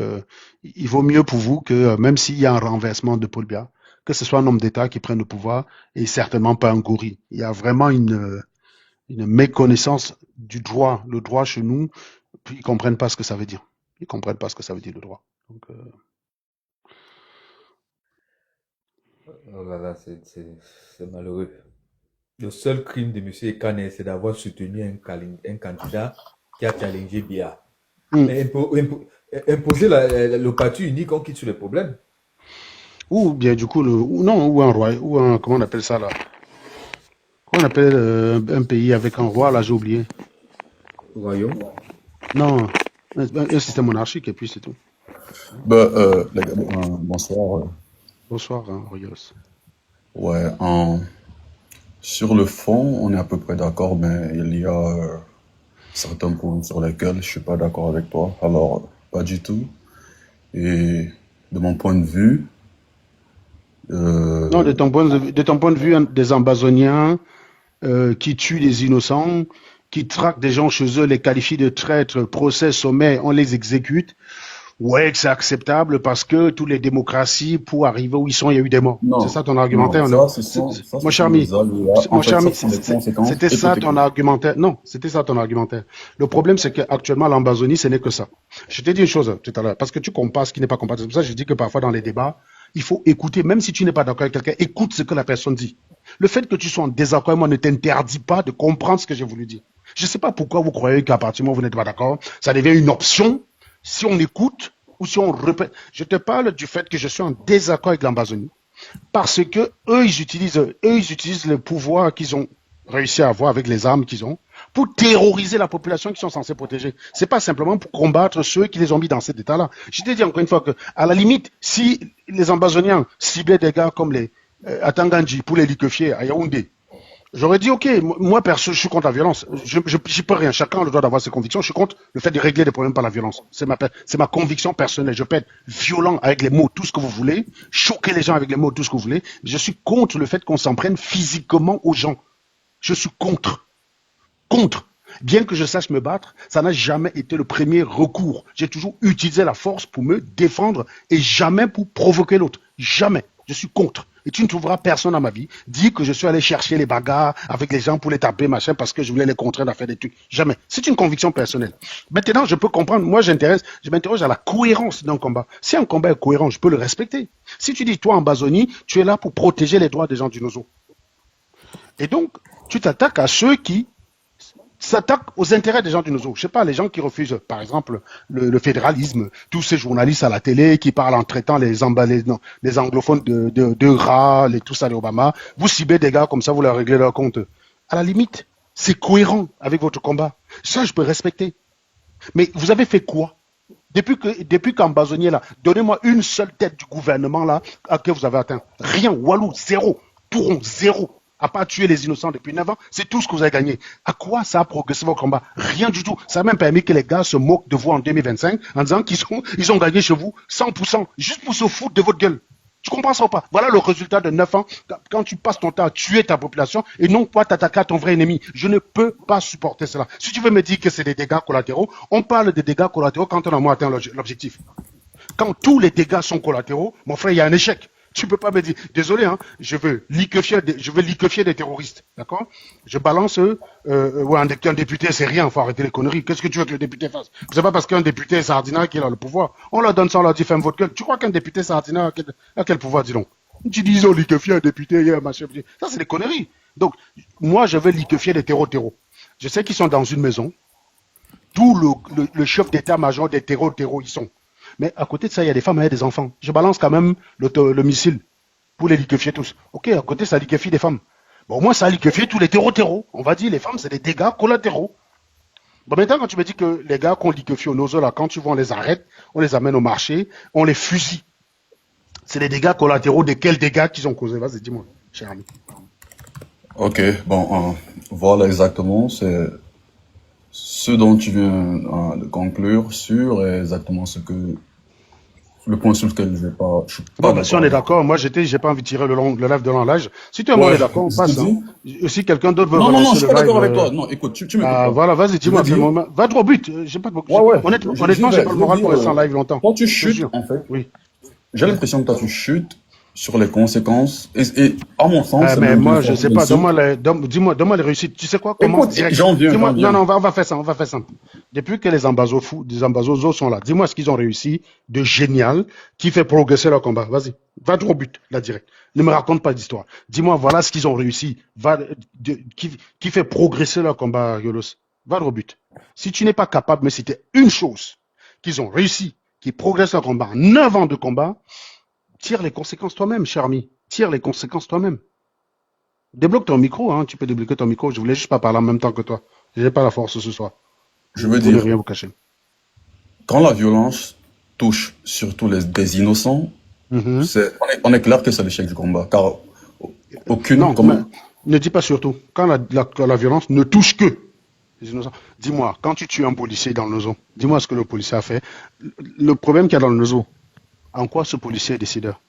il vaut mieux pour vous que, même s'il y a un renversement de Paul Biya, que ce soit un homme d'État qui prenne le pouvoir et certainement pas un gorille. Il y a vraiment une méconnaissance du droit. Le droit chez nous, ils comprennent pas ce que ça veut dire. Ils comprennent pas ce que ça veut dire le droit. Donc, oh là là, c'est malheureux. Le seul crime de M. Kane, c'est d'avoir soutenu un candidat qui a challengé Biya. Mais imposer le parti unique, on quitte sur le problème. ou bien du coup, ou un roi, ou un, comment on appelle ça là? Comment on appelle un pays avec un roi, là, j'ai oublié. Royaume. Non, un système monarchique et puis c'est tout. Les gars, bonsoir. Bonsoir, hein, Rios. Ouais, sur le fond, on est à peu près d'accord, mais il y a certains points sur lesquels je suis pas d'accord avec toi. Alors, pas du tout. Et de mon point de vue, Non, de ton point de vue, hein, des ambazoniens qui tuent des innocents, qui traquent des gens chez eux, les qualifient de traîtres, procès, sommet, on les exécute. Ouais, que c'est acceptable parce que toutes les démocraties, pour arriver où ils sont, il y a eu des morts. C'est Non, ça ton non, argumentaire, non? ça, Mon ce cher sont ami, des aléas. En mon fait, cher ça ami, sont des conséquences c'était ça ton hypothétiques. argumentaire. Non, c'était ça ton argumentaire. Le problème, c'est qu'actuellement, l'Ambazonie, ce n'est que ça. Je t'ai dit une chose tout à l'heure, parce que tu compares ce qui n'est pas comparable. C'est pour ça que je dis que parfois dans les débats, il faut écouter, même si tu n'es pas d'accord avec quelqu'un, écoute ce que la personne dit. Le fait que tu sois en désaccord avec moi ne t'interdit pas de comprendre ce que j'ai voulu dire. Je ne sais pas pourquoi vous croyez qu'à partir du moment où vous n'êtes pas d'accord, ça devient une option si on écoute ou si on répète. Je te parle du fait que je suis en désaccord avec l'Ambazonie parce que eux, ils utilisent le pouvoir qu'ils ont réussi à avoir avec les armes qu'ils ont pour terroriser la population qu'ils sont censés protéger. C'est pas simplement pour combattre ceux qui les ont mis dans cet état-là. Je t'ai dit encore une fois que, à la limite, si les Ambazoniens ciblaient des gars comme les Atanganji pour les liquéfier à Yaoundé, j'aurais dit, ok, moi, perso, je suis contre la violence. J'y peux rien. Chacun a le droit d'avoir ses convictions. Je suis contre le fait de régler des problèmes par la violence. C'est ma conviction personnelle. Je peux être violent avec les mots, tout ce que vous voulez, choquer les gens avec les mots, tout ce que vous voulez. Je suis contre le fait qu'on s'en prenne physiquement aux gens. Je suis contre. Contre. Bien que je sache me battre, ça n'a jamais été le premier recours. J'ai toujours utilisé la force pour me défendre et jamais pour provoquer l'autre. Jamais. Je suis contre. Et tu ne trouveras personne dans ma vie dire que je suis allé chercher les bagarres avec les gens pour les taper, machin, parce que je voulais les contraindre à faire des trucs. Jamais. C'est une conviction personnelle. Maintenant, je peux comprendre. Moi, je m'interroge à la cohérence d'un combat. Si un combat est cohérent, je peux le respecter. Si tu dis, toi, en Bazonie, tu es là pour protéger les droits des gens du Nozo. Et donc, tu t'attaques à ceux qui s'attaquent aux intérêts des gens du Nozo. Je sais pas, les gens qui refusent, par exemple, le fédéralisme, tous ces journalistes à la télé qui parlent en traitant les anglophones de rats, tout ça, les Obama. Vous ciblez des gars comme ça, vous leur réglez leur compte. À la limite, c'est cohérent avec votre combat. Ça, je peux respecter. Mais vous avez fait quoi? Depuis qu'Ambazonier là, donnez-moi une seule tête du gouvernement là à que vous avez atteint. Rien, Walou, zéro. Touron, zéro. À part tuer les innocents depuis 9 ans, c'est tout ce que vous avez gagné. À quoi ça a progressé votre combat? Rien du tout. Ça a même permis que les gars se moquent de vous en 2025 en disant qu'ils ont gagné chez vous 100%, juste pour se foutre de votre gueule. Tu comprends ça ou pas? Voilà le résultat de 9 ans quand tu passes ton temps à tuer ta population et non pas t'attaquer à ton vrai ennemi. Je ne peux pas supporter cela. Si tu veux me dire que c'est des dégâts collatéraux, on parle de dégâts collatéraux quand on a moins atteint l'objectif. Quand tous les dégâts sont collatéraux, mon frère, il y a un échec. Tu peux pas me dire, désolé, hein, je veux liquéfier des terroristes, d'accord? Je balance, ouais, un député, c'est rien, faut arrêter les conneries. Qu'est-ce que tu veux que le député fasse? C'est pas parce qu'un député est sardinaire qu'il a le pouvoir. On leur donne ça, on leur dit, ferme votre gueule. Tu crois qu'un député sardinaire a quel pouvoir, dis donc? Tu dis, ils ont liquéfié un député, il y a un machin. Ça, c'est des conneries. Donc, moi, je veux liquéfier des terreaux. Je sais qu'ils sont dans une maison. Tout le chef d'état-major des terreaux, ils sont. Mais à côté de ça, il y a des femmes et des enfants. Je balance quand même le missile pour les liquéfier tous. Ok, à côté, ça liquéfie des femmes. Bon, au moins, ça liquéfie tous les terreaux. On va dire, les femmes, c'est des dégâts collatéraux. Bon, maintenant, quand tu me dis que les gars qu'on liquéfie au Nozo, là, quand tu vois, on les arrête, on les amène au marché, on les fusille. C'est des dégâts collatéraux. De quels dégâts qu'ils ont causés? Vas-y, dis-moi, cher ami. Ok, bon, voilà exactement, c'est ce dont tu viens de conclure sur exactement le point sur lequel je suis pas Bon, ben, si on d'accord est avec toi. d'accord, moi, j'ai pas envie de tirer le lèvre de l'enlage. Si tout le monde Ouais, est d'accord, on je te passe, hein. dis. Si quelqu'un d'autre veut Non, non, non, je relancer suis le pas d'accord avec live, toi. Non, écoute, tu m'écoutes pas. voilà, vas-y, Je veux dis-moi, dire, va droit au but. J'ai pas, ouais, ouais, honnêtement, j'ai pas le moral pour rester en live longtemps. quand tu Je te chutes, jure. en fait, Oui. j'ai l'impression que toi, tu chutes sur les conséquences. Et à mon sens, c'est Mais même moi, une je forme sais pas. d'insulte. Donne-moi les réussites. Tu sais quoi? Commence Écoute, direct. j'en viens, Dis-moi, j'en non, viens. non, on va faire ça, on va faire simple. Depuis que les ambazos sont là, dis-moi ce qu'ils ont réussi de génial qui fait progresser leur combat. Vas-y. Va droit au but, là, direct. Ne me raconte pas d'histoire. Dis-moi, voilà ce qu'ils ont réussi. Qui fait progresser leur combat, Yolos. Va droit au but. Si tu n'es pas capable de me citer une chose qu'ils ont réussi, qui progresse leur combat, 9 ans de combat, tire les conséquences toi-même, cher ami. Tire les conséquences toi-même. Débloque ton micro, hein. Tu peux débloquer ton micro. Je voulais juste pas parler en même temps que toi. J'ai pas la force ce soir. Je veux Pour ne dire, rien vous cacher. quand la violence touche surtout des innocents, Mhm. on est clair que c'est l'échec du combat. Car aucune, Non, mais comment, ne dis pas surtout. Quand la violence ne touche que les innocents. Dis-moi, quand tu tues un policier dans le Nozo, dis-moi ce que le policier a fait. Le problème qu'il y a dans le Nozo, en quoi ce policier est décideur?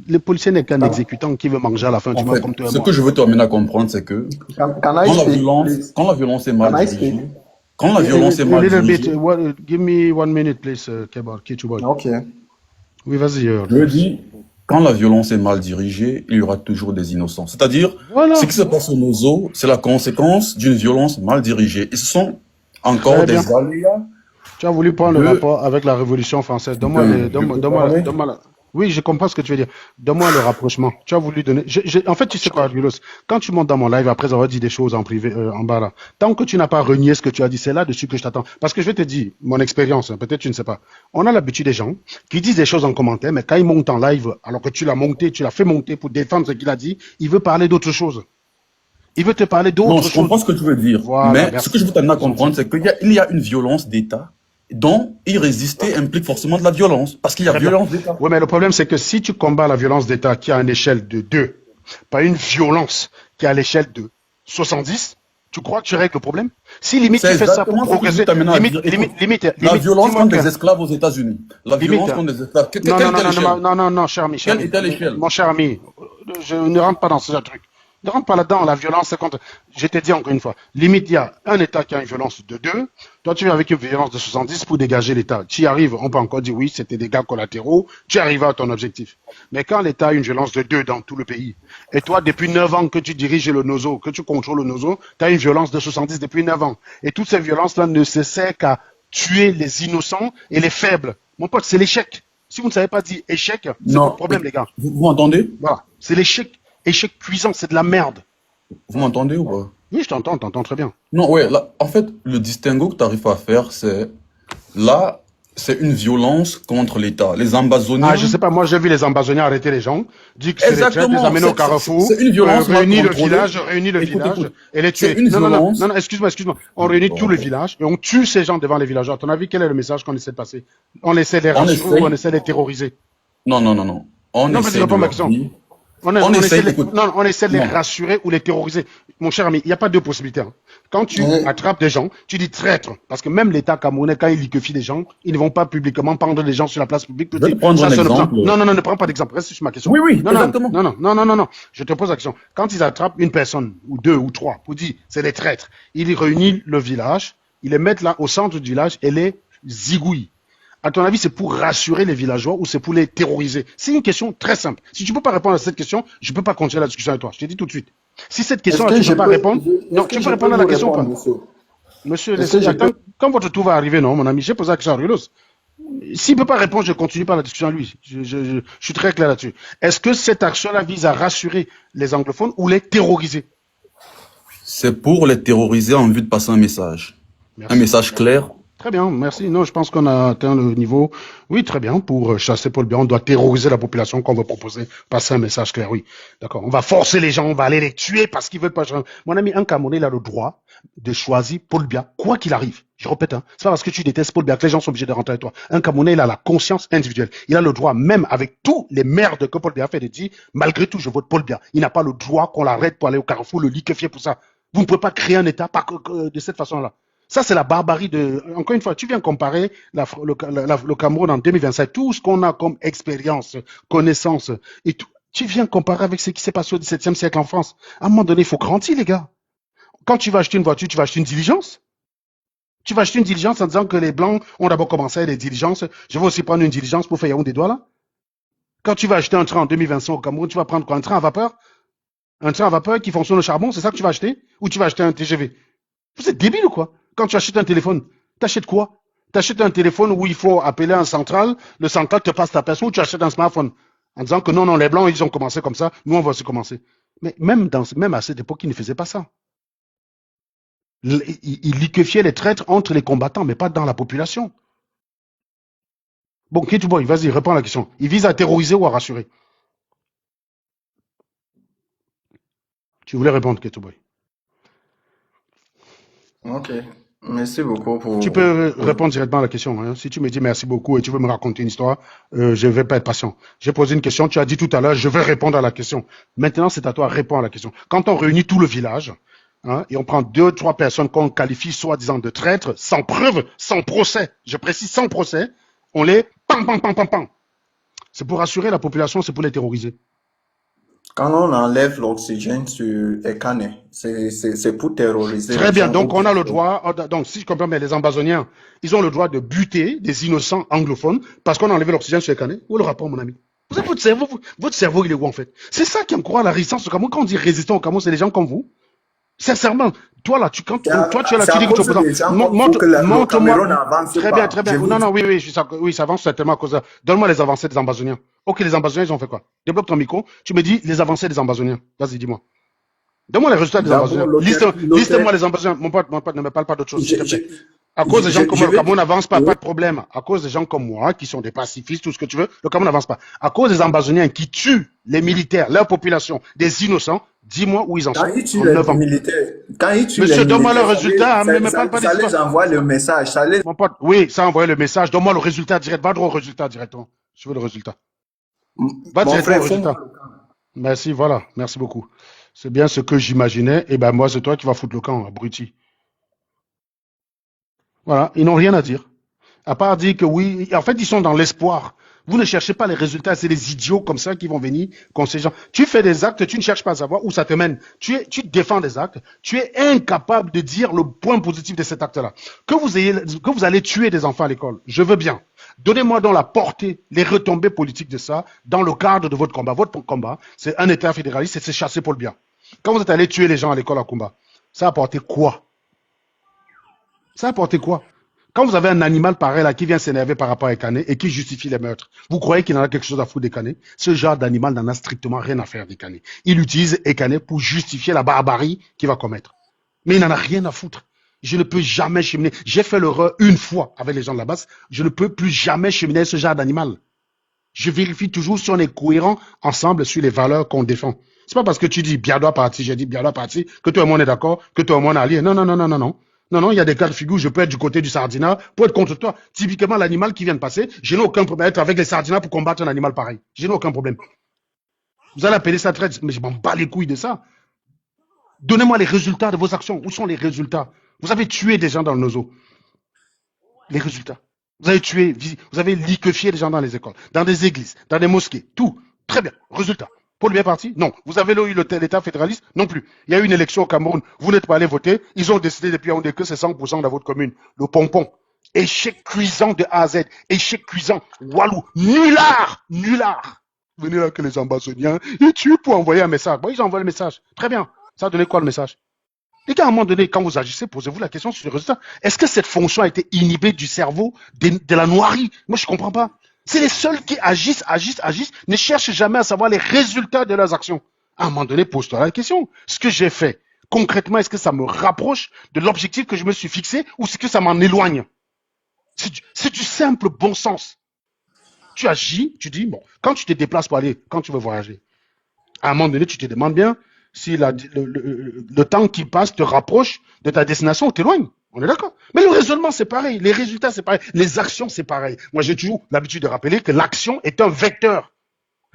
Le policier n'est qu'un exécutant qui veut manger à la fin du en mois fait, comme toi et ce moi. que je veux terminer à comprendre, c'est que Can I speak, please? quand la violence est Can mal I speak? dirigée, quand la violence est A mal little bit, dirigée, give me 1 minute, please, Ketuboy. Ok. Oui, vas-y, je le dis, quand la violence est mal dirigée, il y aura toujours des innocents. C'est-à-dire, Voilà. ce qui se passe au Nozo, c'est la conséquence d'une violence mal dirigée. Et ce sont encore Très bien. des aléas Tu as voulu prendre le de... rapport avec la Révolution française. Donne-moi Putain, les, je donne-moi, peux donne-moi, parler? donne-moi la- Oui, je comprends ce que tu veux dire. Donne-moi le rapprochement. Tu as voulu donner. En fait, tu sais quoi, Argulos? Quand tu montes dans mon live après avoir dit des choses en privé, en bas là, tant que tu n'as pas renié ce que tu as dit, c'est là-dessus que je t'attends. Parce que je vais te dire, mon expérience, hein, peut-être tu ne sais pas. On a l'habitude des gens qui disent des choses en commentaire, mais quand ils montent en live, alors que tu l'as monté, tu l'as fait monter pour défendre ce qu'il a dit, il veut parler d'autre chose. Il veut te parler Non, d'autre je comprends chose. ce que tu veux dire. Voilà, Mais ce merci. que je veux t'amener à C'est gentil. comprendre, c'est qu'il y a une violence d'État dont y résister implique forcément de la violence. Parce qu'il y a Très bien. violence d'État. Oui, mais le problème, c'est que si tu combats la violence d'État qui est à une échelle de 2, pas une violence qui est à l'échelle de 70, tu crois que tu règles le problème? Si limite C'est tu fais ça pour exactement ce que je veux progresser, t'amener à limite, dire. limite, Écoute, limite, la limite, violence dis-moi contre que, les esclaves aux États-Unis. La limite, violence contre les esclaves. non, Quelle non, non, était non, l'échelle? non, non, non, non, cher ami, Quelle était l'échelle? mon cher ami, je ne rentre pas dans ce genre de truc. Ne rentre pas là-dedans, la violence, c'est contre. Je t'ai dit encore une fois, limite, il y a un État qui a une violence de 2, toi tu viens avec une violence de 70 pour dégager l'État. Tu y arrives, on peut encore dire oui, c'était des dégâts collatéraux, tu arrives à ton objectif. Mais quand l'État a une violence de 2 dans tout le pays, et toi, depuis 9 ans que tu diriges le Nozo, que tu contrôles le Nozo, tu as une violence de 70 depuis 9 ans. Et toutes ces violences-là ne cessent qu'à tuer les innocents et les faibles. Mon pote, c'est l'échec. Si vous ne savez pas dire échec, c'est votre Non. problème, les gars. Vous m'entendez? Voilà. C'est l'échec. Échec cuisant, c'est de la merde. Vous m'entendez ou pas? Oui, je t'entends très bien. Non, ouais, là, en fait, le distinguo que tu arrives à faire, c'est là, c'est une violence contre l'État. Les Ah, je Ambazoniens, sais pas, moi j'ai vu les ambassadeurs arrêter les gens, dire que c'est des traîtres, les exactement, amener au carrefour, c'est une violence mal réunir le contrôlée. village Écoute, et les c'est tuer. une Non, non, non, violence. non, non, excuse-moi. On réunit tout le village et on tue ces gens devant les villageois. À ton avis, quel est le message qu'on essaie de passer? On essaie de les On rassurer ou on essaye. essaie de les terroriser? Non, non, non, non. On Non, vas-y, essaye de réponds à ma leur question. dire. On On essaie essaye, de les, écoute. non, on essaie de les Non. rassurer ou les terroriser. Mon cher ami, il n'y a pas deux possibilités, hein. Quand tu attrapes des gens, tu dis traître. Parce que même l'État camerounais, quand il liquéfie des gens, ils ne vont pas publiquement pendre les gens sur la place publique pour Je vais dire, te prendre ça, un c'est le plan. exemple. Non, non, non, ne prends pas d'exemple. Reste sur ma question. Oui, oui, Non, non, exactement. non, non, non, non, non, non. Je te pose la question. Quand ils attrapent une personne, ou deux, ou trois, pour dire, c'est des traîtres, ils réunissent le village, ils les mettent là au centre du village et les zigouillent. À ton avis, c'est pour rassurer les villageois ou c'est pour les terroriser? C'est une question très simple. Si tu ne peux pas répondre à cette question, je ne peux pas continuer la discussion avec toi. Je te dis tout de suite. Si cette Est-ce question-là, que tu ne je peux pas peux, répondre, non, est-ce tu que peux je peux répondre à la vous question ou répondre, pas? monsieur? Monsieur, Est-ce que je attends, peux? quand votre tour va arriver, non, mon ami, j'ai posé la question à Rulos. S'il ne peut pas répondre, je continue pas la discussion à lui. Je suis très clair là-dessus. Est-ce que cette action-là vise à rassurer les anglophones ou les terroriser? C'est pour les terroriser en vue de passer un message. Un Merci. message clair. Très bien, merci. Non, je pense qu'on a atteint le niveau. Oui, très bien. Pour chasser Paul Biya, on doit terroriser la population qu'on veut proposer, passer un message clair. Oui, d'accord. On va forcer les gens, on va aller les tuer parce qu'ils veulent pas. Mon ami, un Camerounais, il a le droit de choisir Paul Biya, quoi qu'il arrive. Je répète, hein, c'est pas parce que tu détestes Paul Biya que les gens sont obligés de rentrer avec toi. Un Camerounais, il a la conscience individuelle. Il a le droit, même avec tous les merdes que Paul Biya fait, de dire, malgré tout, je vote Paul Biya. Il n'a pas le droit qu'on l'arrête pour aller au carrefour, le liquéfier pour ça. Vous ne pouvez pas créer un État de cette façon-là. Ça, c'est la barbarie de. Encore une fois, tu viens comparer le Cameroun en 2025, tout ce qu'on a comme expérience, connaissance, et tout. Tu viens comparer avec ce qui s'est passé au XVIIe siècle en France. À un moment donné, il faut grandir, les gars. Quand tu vas acheter une voiture, tu vas acheter une diligence. Tu vas acheter une diligence en disant que les Blancs ont d'abord commencé avec les diligences. Je vais aussi prendre une diligence pour faire Yaoundé Douala. Quand tu vas acheter un train en 2025 au Cameroun, tu vas prendre quoi? Un train à vapeur? Un train à vapeur qui fonctionne au charbon, c'est ça que tu vas acheter? Ou tu vas acheter un TGV? Vous êtes débile ou quoi? Quand tu achètes un téléphone, tu achètes quoi? Tu achètes un téléphone où il faut appeler un central, le central te passe ta personne, ou tu achètes un smartphone en disant que non, non, les Blancs, ils ont commencé comme ça, nous, on va aussi commencer. Mais même à cette époque, ils ne faisaient pas ça. Ils liquéfiaient les traîtres entre les combattants, mais pas dans la population. Bon, Kitouboy, vas-y, réponds à la question. Ils visent à terroriser ou à rassurer? Tu voulais répondre, Kitouboy. Ok. Merci beaucoup Tu peux répondre directement à la question, hein. Si tu me dis merci beaucoup et tu veux me raconter une histoire, je ne vais pas être patient. J'ai posé une question, tu as dit tout à l'heure, je vais répondre à la question. Maintenant, c'est à toi, réponds à la question. Quand on réunit tout le village, hein, et on prend 2, 3 personnes qu'on qualifie soi-disant de traîtres, sans preuve, sans procès, je précise sans procès, on les pam, pam, pam, pam, pam. C'est pour rassurer la population, c'est pour les terroriser. Quand on enlève l'oxygène sur Ekane, c'est pour terroriser Très les bien, gens donc ou on bien a le droit, donc si je comprends bien, les Ambazoniens, ils ont le droit de buter des innocents anglophones parce qu'on a enlevé l'oxygène sur les canets. Où est le rapport, mon ami? Vous avez votre cerveau, il est où en fait? C'est ça qui encourage la résistance au Cameroun. Quand on dit résistant au Cameroun, c'est des gens comme vous. Sincèrement, toi là, toi tu es là, c'est tu à dis que tu es cause opposant. des gens comme vous que le Montre-moi. Cameroun n'avance Très bien, pas. très bien. Je vous Non, dis, non, oui, oui, oui, ça avance certainement à cause de. Donne-moi les avancées des Ambazoniens. Ok, les Ambazoniens, ils ont fait quoi? Développe ton micro. Tu me dis les avancées des Ambazoniens. Vas-y, dis-moi. Donne-moi les résultats des d'abord, Ambazoniens. Liste-moi les Ambazoniens. Mon pote, ne me parle pas d'autre chose, s'il je, te je, plaît. À cause des gens comme je moi, le vais, Cameroun n'avance pas, oui. pas de problème. À cause des gens comme moi, qui sont des pacifistes, tout ce que tu veux, le Cameroun n'avance pas. À cause des Ambazoniens qui tuent les militaires, leur population, des innocents, dis-moi où ils en Quand sont ils tuent en les 9 ans. militaires, quand ils tuent les Monsieur, donne-moi le militaires, résultat, hein, ne me parle pas des ça histoires. les envoie le message, ça les... Mon pote, oui, ça a envoyé le message. Donne-moi le résultat direct. Va droit au résultat directement. Je veux le résultat. Va Mon directement au frère, faut résultat. Merci, voilà. Merci beaucoup. C'est bien ce que j'imaginais. Et ben moi, c'est toi qui vas foutre le camp, abruti. Voilà, ils n'ont rien à dire. À part dire que oui, en fait, ils sont dans l'espoir. Vous ne cherchez pas les résultats, c'est des idiots comme ça qui vont venir contre ces gens. Tu fais des actes, tu ne cherches pas à savoir où ça te mène. Tu défends des actes, tu es incapable de dire le point positif de cet acte-là. Que vous allez tuer des enfants à l'école, je veux bien. Donnez-moi donc la portée, les retombées politiques de ça dans le cadre de votre combat. Votre combat, c'est un État fédéraliste et c'est chasser pour le bien. Quand vous êtes allé tuer les gens à l'école à combat, ça a apporté quoi? Ça a apporté quoi? Quand vous avez un animal pareil là qui vient s'énerver par rapport à Ekane et qui justifie les meurtres, vous croyez qu'il en a quelque chose à foutre d'Ekane? Ce genre d'animal n'en a strictement rien à faire d'Ekane. Il utilise Ekane pour justifier la barbarie qu'il va commettre. Mais il n'en a rien à foutre. Je ne peux jamais cheminer. J'ai fait l'erreur une fois avec les gens de la base. Je ne peux plus jamais cheminer ce genre d'animal. Je vérifie toujours si on est cohérent ensemble sur les valeurs qu'on défend. C'est pas parce que tu dis Biadoua parti, j'ai dit Biadoua parti, que toi et moi on est d'accord, que toi et moi on est alliés. Non, non, non, non, non, non. Non, non, il y a des cas de figure, je peux être du côté du sardinat pour être contre toi. Typiquement, l'animal qui vient de passer, je n'ai aucun problème à être avec les sardinats pour combattre un animal pareil. Je n'ai aucun problème. Vous allez appeler ça traite, mais je m'en bats les couilles de ça. Donnez-moi les résultats de vos actions. Où sont les résultats? Vous avez tué des gens dans le nozo. Les résultats. Vous avez tué, vous avez liquéfié des gens dans les écoles, dans des églises, dans des mosquées, tout. Très bien. Résultat. Paul bien parti? Non. Vous avez eu l'État fédéraliste? Non plus. Il y a eu une élection au Cameroun. Vous n'êtes pas allé voter. Ils ont décidé depuis un que c'est 100% dans votre commune. Le pompon. Échec cuisant de A à Z. Échec cuisant. Walou. Nulard. Nulard. Venez là que les ambassadeurs, ils tuent pour envoyer un message. Bon, ils envoient le message. Très bien. Ça a donné quoi le message? Les gars, à un moment donné, quand vous agissez, posez-vous la question sur le résultat. Est-ce que cette fonction a été inhibée du cerveau de la noirie? Moi, je ne comprends pas. C'est les seuls qui agissent, ne cherchent jamais à savoir les résultats de leurs actions. À un moment donné, pose-toi la question. Ce que j'ai fait, concrètement, est-ce que ça me rapproche de l'objectif que je me suis fixé ou est-ce que ça m'en éloigne? C'est du simple bon sens. Tu agis, tu dis, bon, quand tu te déplaces pour aller, quand tu veux voyager, à un moment donné, tu te demandes bien si le temps qui passe te rapproche de ta destination ou t'éloigne. On est d'accord. Mais le raisonnement, c'est pareil. Les résultats, c'est pareil. Les actions, c'est pareil. Moi, j'ai toujours l'habitude de rappeler que l'action est un vecteur.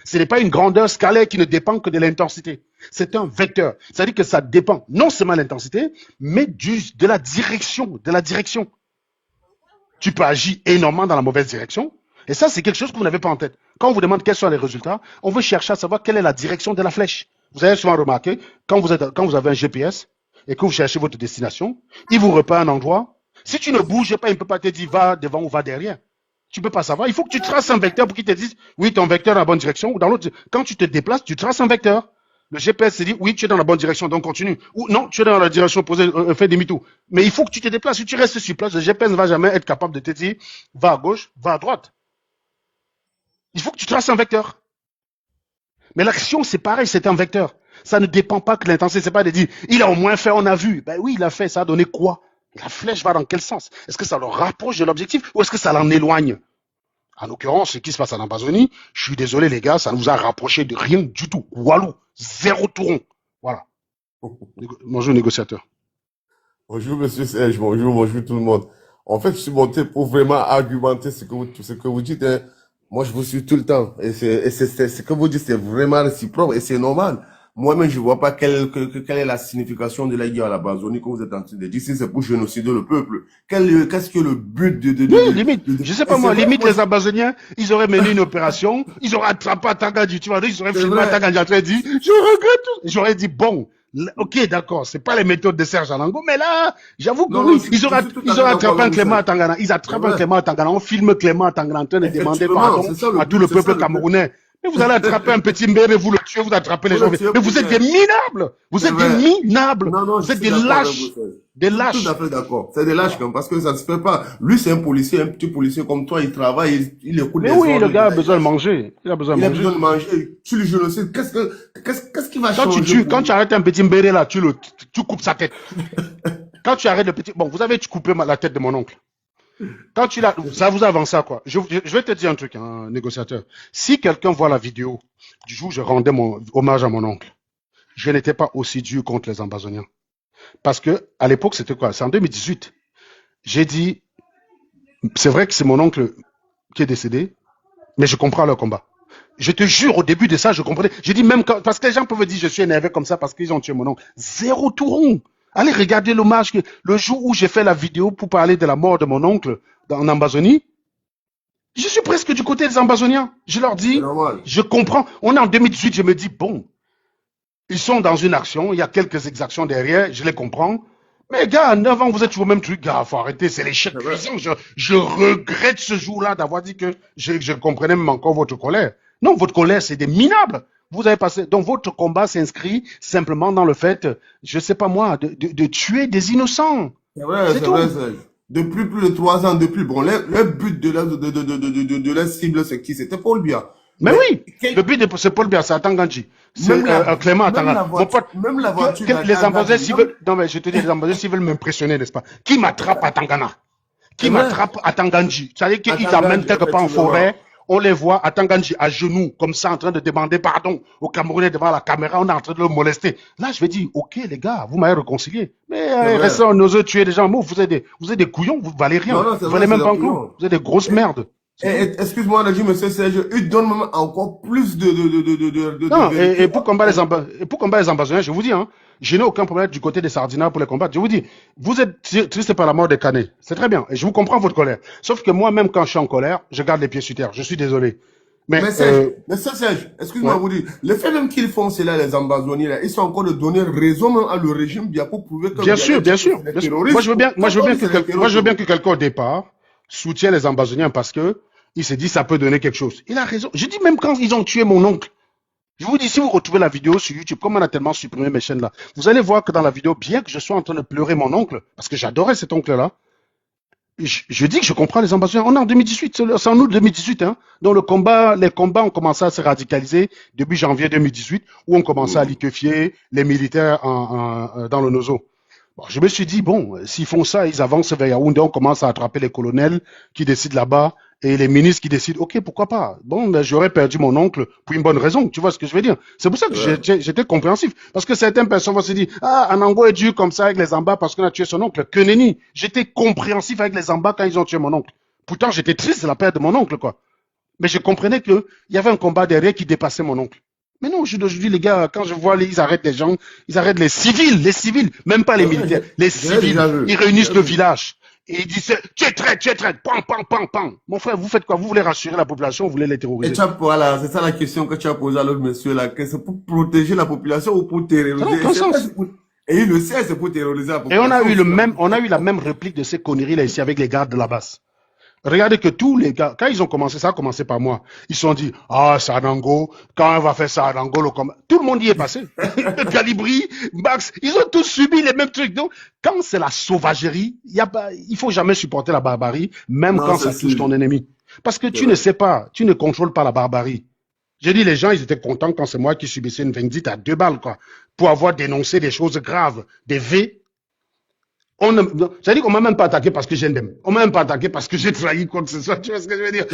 Ce n'est pas une grandeur scalaire qui ne dépend que de l'intensité. C'est un vecteur. C'est-à-dire que ça dépend non seulement de l'intensité, mais de la direction. De la direction. Tu peux agir énormément dans la mauvaise direction. Et ça, c'est quelque chose que vous n'avez pas en tête. Quand on vous demande quels sont les résultats, on veut chercher à savoir quelle est la direction de la flèche. Vous avez souvent remarqué, quand vous avez un GPS et que vous cherchez votre destination, il vous repère un endroit. Si tu ne bouges pas, il ne peut pas te dire va devant ou va derrière. Tu ne peux pas savoir. Il faut que tu traces un vecteur pour qu'il te dise oui, ton vecteur est dans la bonne direction ou dans l'autre. Quand tu te déplaces, tu traces un vecteur. Le GPS te dit oui, tu es dans la bonne direction, donc continue. Ou non, tu es dans la direction opposée, fais demi-tour. Mais il faut que tu te déplaces. Si tu restes sur place, le GPS ne va jamais être capable de te dire va à gauche, va à droite. Il faut que tu traces un vecteur. Mais l'action, c'est pareil, c'est un vecteur. Ça ne dépend pas que l'intensité, c'est pas de dire, il a au moins fait, on a vu. Ben oui, il a fait, ça a donné quoi? La flèche va dans quel sens? Est-ce que ça le rapproche de l'objectif ou est-ce que ça l'en éloigne? En l'occurrence, ce qui se passe en Amazonie, je suis désolé les gars, ça nous a rapproché de rien du tout. Walou, zéro touron. Voilà. Bonjour négociateur. Bonjour, monsieur Serge, bonjour tout le monde. En fait, je suis monté pour vraiment argumenter ce que vous dites, hein. Moi, je vous suis tout le temps. Et ce que vous dites, c'est vraiment réciproque et c'est normal. moi-même, je vois pas quelle est la signification de la guerre à l'Amazonie, comme vous êtes en train de dire, si c'est pour génocider le peuple. Qu'est-ce que le but Oui, limite. Je sais et pas c'est moi, vrai, limite moi, les Amazoniens, ils auraient mené une opération, ils auraient attrapé Atangandji, tu vois, ils auraient c'est filmé vrai. Atangandji en train de dire, je regrette tout. J'aurais dit, bon, ok, d'accord, c'est pas les méthodes de Serge Alango, mais là, j'avoue que Non, oui, je suis tout à ils fait auraient d'accord attrapé un avec vous, Clément Serge. Atangana, ils C'est attrapent un vrai. Clément Atangana, on filme Clément Atangana en train de demander Effectivement, pardon c'est ça le à tout but, le c'est ça peuple le but. camerounais. Mais vous allez attraper un petit mbé, vous le tuez, vous attrapez les Vous gens. le tuez Mais pour vous êtes des rien. minables! Vous C'est êtes des vrai. minables! Non, Vous je êtes suis des d'accord avec vous, lâches! Serge. Des Tout à lâches! fait d'accord. C'est des lâches, parce que ça ne se fait pas. Lui, c'est un policier, un petit policier comme toi, il travaille, il écoute Mais les oui, le ordres de gars a la besoin de hiérarchie. manger. Il a besoin de Il a manger. besoin de manger. Tu le génocides. Qu'est-ce qui va changer pour Quand tu lui? arrêtes un petit mbéré là, tu coupes sa tête. Quand tu arrêtes le petit, bon, vous avez coupé la tête de mon oncle. Quand tu l'as, ça vous avance ça, quoi. Je vais te dire un truc, hein, négociateur. Si quelqu'un voit la vidéo du jour où je rendais mon hommage à mon oncle, je n'étais pas aussi dur contre les Ambazoniens. Parce que, à l'époque, c'était quoi? C'est en 2018. J'ai dit, c'est vrai que c'est mon oncle qui est décédé, mais je comprends leur combat. Je te jure, au début de ça, je comprenais. J'ai dit même quand, parce que les gens peuvent dire je suis énervé comme ça parce qu'ils ont tué mon oncle. Zéro tout rond. Allez regarder l'hommage que le jour où j'ai fait la vidéo pour parler de la mort de mon oncle en Amazonie, je suis presque du côté des Ambazoniens. Je leur C'est dis, normal. je comprends. On est en 2018, je me dis, bon, ils sont dans une action, il y a quelques exactions derrière, je les comprends. Mais gars, à 9 ans, vous êtes sur le même truc, gars, faut arrêter, c'est l'échec C'est vrai. cuisant. Je regrette ce jour-là d'avoir dit que je comprenais même encore votre colère. Non, votre colère, c'est des minables. Vous avez passé, donc votre combat s'inscrit simplement dans le fait, je sais pas moi, de tuer des innocents. C'est C'est vrai, tout. Serge. Depuis plus de 3 ans, bon, le but de la cible, c'est qui? C'était Paul Biya. Mais Mais, oui, le but de c'est Paul Biya, c'est Atangandji. C'est même la, Clément même Atangana. la Mon pote, voiture, même la voiture les Ambazoniens, d'Atangandji, s'ils veulent, non mais je te dis, les Ambazoniens, s'ils veulent m'impressionner, n'est-ce pas? Qui m'attrape à Tangana? c'est Qui vrai. m'attrape à Tangandji? C'est-à-dire qu'ils amènent Atangandji, quelque part en effectivement. forêt, on les voit à Tangandji à genoux, comme ça, en train de demander pardon aux Camerounais devant la caméra, on est en train de le molester. Là, je vais dire, ok, les gars, vous m'avez réconcilié. Mais C'est vrai. restez, on ose tuer des gens. Vous êtes des couillons, vous valez rien. Non, c'est Vous vrai, valez c'est même des pas un clou. couillons. Vous êtes des grosses merdes. Excuse-moi, on a dit, monsieur Serge, il donne même encore plus Non, de vérité. et pour combattre les Ambazoniens, je vous dis, hein, je n'ai aucun problème du côté des Sardinats pour les combattre. Je vous dis, vous êtes triste par la mort des Canets. C'est très bien. Et je vous comprends votre colère. Sauf que moi, même quand je suis en colère, je garde les pieds sur terre. Je suis désolé. Mais, Mais Serge, excuse-moi, ouais. vous dire, le fait même qu'ils font cela, les Ambazoniens, là, ils sont encore de donner raison même à le régime bien pour prouver que Bien sûr, bien sûr. c'est des Bien sûr. terroristes. Moi, je veux bien que que quelqu'un au départ soutienne les Ambazoniens parce que il s'est dit ça peut donner quelque chose. Il a raison. Je dis même quand ils ont tué mon oncle. Je vous dis, si vous retrouvez la vidéo sur YouTube, comme on a tellement supprimé mes chaînes là, vous allez voir que dans la vidéo, bien que je sois en train de pleurer mon oncle, parce que j'adorais cet oncle-là, je dis que je comprends les Ambazoniens. On est en 2018, c'est en août 2018, hein. Donc les combats ont commencé à se radicaliser début janvier 2018, où on commençait à liquéfier les militaires dans le Nozo. Bon, je me suis dit, bon, s'ils font ça, ils avancent vers Yaoundé, on commence à attraper les colonels qui décident là-bas et les ministres qui décident, ok, pourquoi pas. Bon, ben, j'aurais perdu mon oncle pour une bonne raison, tu vois ce que je veux dire. C'est pour ça que j'étais compréhensif. Parce que certaines personnes vont se dire, ah, Anango est dur comme ça avec les Ambas parce qu'on a tué son oncle. Que nenni. J'étais compréhensif avec les Ambas quand ils ont tué mon oncle. Pourtant, j'étais triste de la perte de mon oncle, quoi. Mais je comprenais qu'il y avait un combat derrière qui dépassait mon oncle. Mais non, aujourd'hui, les gars, quand je vois, ils arrêtent les gens, ils arrêtent les civils, même pas les militaires, les civils, ils réunissent le village. Et ils disent, tu es traite, pan. Mon frère, vous faites quoi? Vous voulez rassurer la population, vous voulez les terroriser? voilà, c'est ça la question que tu as posée à l'autre monsieur là, que c'est pour protéger la population ou pour terroriser? Et il le sait, c'est pour terroriser la population. Et on a eu la même réplique de ces conneries là ici avec les gardes de la base. Regardez que tous les gars, quand ils ont commencé, ça a commencé par moi. Ils se sont dit, ah, c'est Anango, quand on va faire ça Anango, le combat. Tout le monde y est passé. Calibri, Max, ils ont tous subi les mêmes trucs. Donc, quand c'est la sauvagerie, il faut jamais supporter la barbarie, même quand ça touche ton ennemi. Parce que tu ne sais pas, tu ne contrôles pas la barbarie. J'ai dit, les gens, ils étaient contents quand c'est moi qui subissais une vindicte à 2 balles, quoi, pour avoir dénoncé des choses graves, des V. C'est-à-dire qu'on m'a même pas attaqué parce que j'aime. On m'a même pas attaqué parce que j'ai trahi quoi que ce soit. Tu vois ce que je veux dire?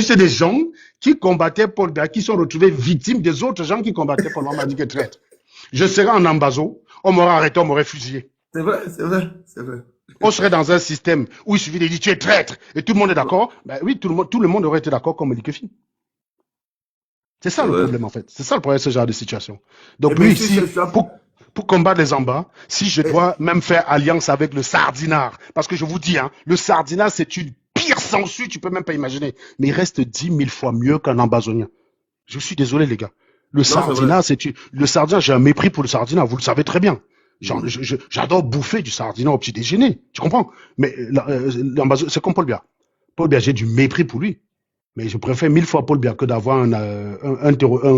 C'est des gens qui combattaient Paul Biya, qui sont retrouvés victimes des autres gens qui combattaient Paul Biya. On m'a dit que traite. Je serais en Ambazo, on m'aurait arrêté, on m'aurait fusillé. C'est vrai. On serait dans un système où il suffit de dire tu es traître et tout le monde est d'accord. Ben oui, tout le monde aurait été d'accord comme Likefin. C'est ça le Ouais. problème, en fait. C'est ça le problème de ce genre de situation. Donc, Eh bien, lui, si ici, c'est ça, pour combattre les Zambas, si je eh, dois même faire alliance avec le Sardinard, parce que je vous dis, hein, le Sardinard, c'est une pire sangsue, tu peux même pas imaginer. Mais il reste 10 000 fois mieux qu'un ambazonien. Je suis désolé, les gars. Le non, c'est vrai. Sardinard, le Sardinard, j'ai un mépris pour le Sardinard, vous le savez très bien. J'adore bouffer du Sardinard au petit déjeuner, tu comprends? Mais c'est comme Paul Biya. Paul Biya, j'ai du mépris pour lui. Mais je préfère 1000 fois Paul Biya que d'avoir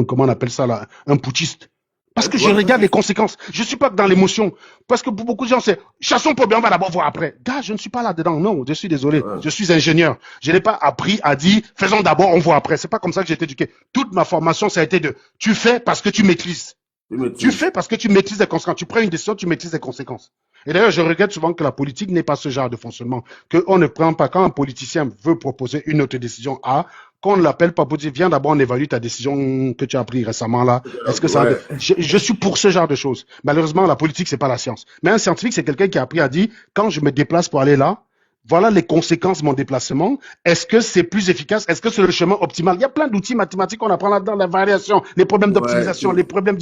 comment on appelle ça là, un putschiste. Parce que je Ouais, ça, regarde les c'est... conséquences. Je suis pas dans l'émotion. Parce que pour beaucoup de gens, c'est chassons Paul Biya, on va d'abord voir après. Gars, je ne suis pas là-dedans. Non, je suis désolé. Ouais. Je suis ingénieur. Je n'ai pas appris à dire faisons d'abord, on voit après. C'est pas comme ça que j'ai été éduqué. Toute ma formation, ça a été de tu fais parce que tu maîtrises. Tu Tu maîtrises. fais parce que tu maîtrises les conséquences. Tu prends une décision, tu maîtrises les conséquences. Et d'ailleurs, je regrette souvent que la politique n'ait pas ce genre de fonctionnement. Qu'on ne prend pas, quand un politicien veut proposer une autre décision A, qu'on ne l'appelle pas pour dire, viens d'abord, on évalue ta décision que tu as prise récemment là. Est-ce que ça Ouais. je suis pour ce genre de choses. Malheureusement, la politique, c'est pas la science. Mais un scientifique, c'est quelqu'un qui a appris à dire, quand je me déplace pour aller là, voilà les conséquences de mon déplacement. Est-ce que c'est plus efficace? Est-ce que c'est le chemin optimal? Il y a plein d'outils mathématiques qu'on apprend là-dedans, la variation, les problèmes Ouais. d'optimisation, les problèmes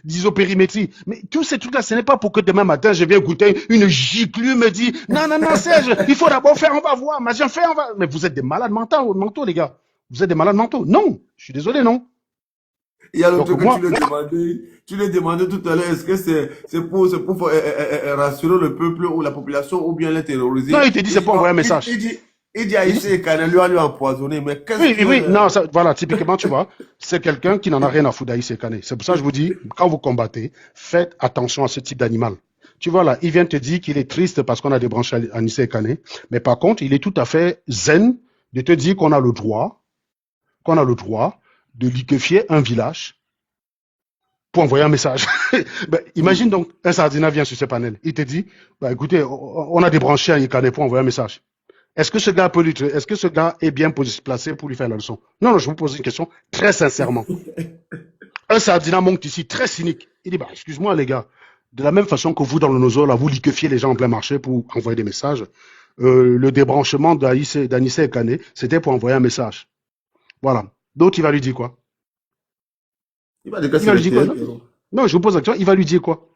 d'isopérimétrie. Mais tous ces trucs-là, ce n'est pas pour que demain matin, je viens écouter une giclue me dit, non, non, non, Serge, il faut d'abord faire, on va voir, machin, faire, on va. Mais vous êtes des malades mentaux, les gars. Vous êtes des malades mentaux. Non, je suis désolé, non. Il y a le Donc truc que moi, tu lui demandais tout à l'heure, est-ce que c'est pour rassurer le peuple ou la population ou bien les non, terroriser? il te dit, Il c'est dit pour non, envoyer un message. il dit à Issei Kane, lui a lui empoisonné, mais qu'est-ce Oui, oui, oui, que... non, ça, voilà, typiquement, tu vois, c'est quelqu'un qui n'en a rien à foutre d'Aïssé Kané. C'est pour ça que je vous dis, quand vous combattez, faites attention à ce type d'animal. Tu vois là, il vient te dire qu'il est triste parce qu'on a débranché Aïssé Kané, mais par contre, il est tout à fait zen de te dire qu'on a le droit de liquéfier un village pour envoyer un message. Ben, imagine donc, un sardinat vient sur ce panel, il te dit, bah, écoutez, on a débranché Aïssé Kané pour envoyer un message. Est-ce que ce gars peut est-ce que ce gars est bien placé pour lui faire la leçon? Non, non, je vous pose une question très sincèrement. Un sardinat monte ici, très cynique. Il dit, bah, excuse-moi, les gars. De la même façon que vous, dans le Nozo, là, vous liquéfiez les gens en plein marché pour envoyer des messages, le débranchement d'Anissé Kané, c'était pour envoyer un message. Voilà. D'autres, il va lui dire quoi? Il va dire que Il c'est va lui le dire quoi? terre. Non, je vous pose la question, il va lui dire quoi?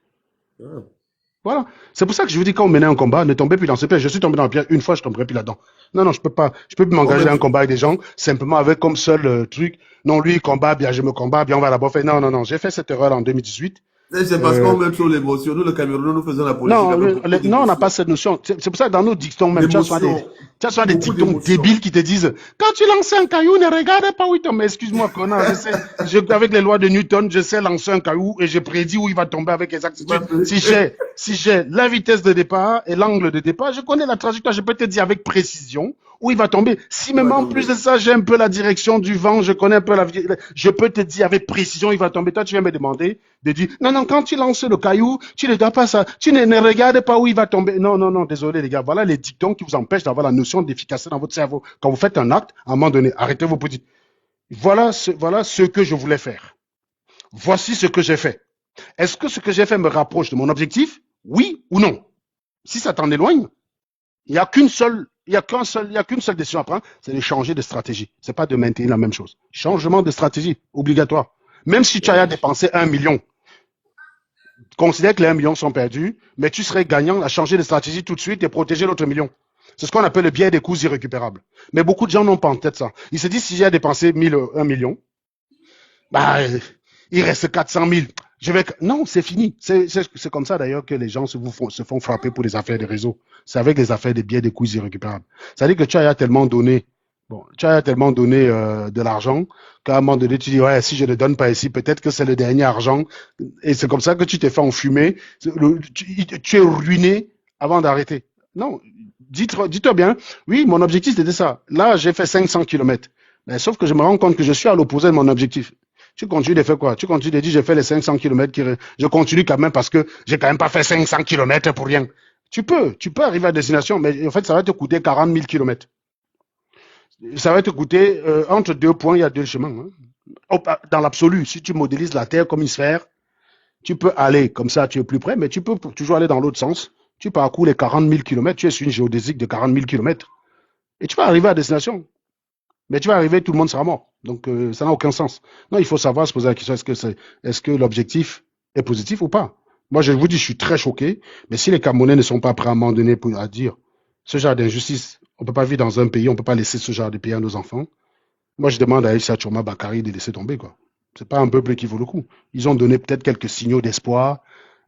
Voilà. C'est pour ça que je vous dis, quand on menait un combat, ne tombez plus dans ce piège. Je suis tombé dans le piège une fois, je tomberai plus là-dedans. Non, non, je peux pas. Je peux plus Oh, m'engager mais dans un combat avec des gens, simplement avec comme seul truc. Non, lui, il combat, bien, je me combats, bien, on va d'abord faire. Non, non, non. J'ai fait cette erreur en 2018. c'est parce qu'on met trop l'émotion. Nous, le Cameroun, nous faisons la politique Non, avec beaucoup non, on n'a d'émotion. pas cette notion. C'est pour ça que dans nos dictons, même, tu as souvent L'émotion, des beaucoup dictons d'émotion. débiles qui te disent, quand tu lances un caillou, ne regarde pas où il tombe. Mais excuse-moi, connard, avec les lois de Newton, je sais lancer un caillou et je prédis où il va tomber avec exactitude. Si j'ai la vitesse de départ et l'angle de départ, je connais la trajectoire, je peux te dire avec précision où il va tomber. Si même en plus de ça, j'ai un peu la direction du vent, je connais un peu je peux te dire avec précision où il va tomber. Toi, tu viens me demander de dire, non, non, quand tu lances le caillou, tu ne dois pas ça, tu ne regardes pas où il va tomber. Non, non, non, désolé les gars. Voilà les dictons qui vous empêchent d'avoir la notion d'efficacité dans votre cerveau. Quand vous faites un acte, à un moment donné, arrêtez vos petites. Voilà ce que je voulais faire. Voici ce que j'ai fait. Est-ce que ce que j'ai fait me rapproche de mon objectif? Oui ou non? Si ça t'en éloigne, il n'y a qu'une seule décision à prendre, c'est de changer de stratégie. C'est pas de maintenir la même chose. Changement de stratégie, obligatoire. Même si tu as dépensé 1 million, considère que les 1 million sont perdus, mais tu serais gagnant à changer de stratégie tout de suite et protéger l'autre million. C'est ce qu'on appelle le biais des coûts irrécupérables. Mais beaucoup de gens n'ont pas en tête ça. Ils se disent, si j'ai dépensé 1 million, bah, il reste 400 000. Non, c'est fini. C'est comme ça d'ailleurs que les gens se font frapper pour les affaires de réseau. C'est avec les affaires des biais des coûts irrécupérables. C'est-à-dire que tu as tellement donné de l'argent qu'à un moment donné, tu dis, ouais, si je ne donne pas ici, peut-être que c'est le dernier argent. Et c'est comme ça que tu t'es fait enfumer. Tu es ruiné avant d'arrêter. Non, dis-toi bien, oui, mon objectif c'était ça. Là, j'ai fait 500 kilomètres. Mais sauf que je me rends compte que je suis à l'opposé de mon objectif. Tu continues de faire quoi? Tu continues de dire, j'ai fait les 500 kilomètres, je continue quand même parce que j'ai quand même pas fait 500 kilomètres pour rien. Tu peux arriver à destination, mais en fait, ça va te coûter 40 000 kilomètres. Ça va te coûter, entre 2 points, il y a 2 chemins. Hein. Dans l'absolu, si tu modélises la Terre comme une sphère, tu peux aller comme ça, tu es plus près, mais tu peux toujours aller dans l'autre sens. Tu parcours les 40 000 kilomètres, tu es sur une géodésique de 40 000 kilomètres. Et tu vas arriver à destination. Mais tu vas arriver, tout le monde sera mort. Donc, ça n'a aucun sens. Non, il faut savoir se poser la question, est-ce que l'objectif est positif ou pas? Moi, je vous dis, je suis très choqué, mais si les Camerounais ne sont pas prêts à un moment donné à dire ce genre d'injustice, on ne peut pas vivre dans un pays, on ne peut pas laisser ce genre de pays à nos enfants. Moi, je demande à Issa Chouma Bakary de laisser tomber, quoi. C'est pas un peuple qui vaut le coup. Ils ont donné peut-être quelques signaux d'espoir,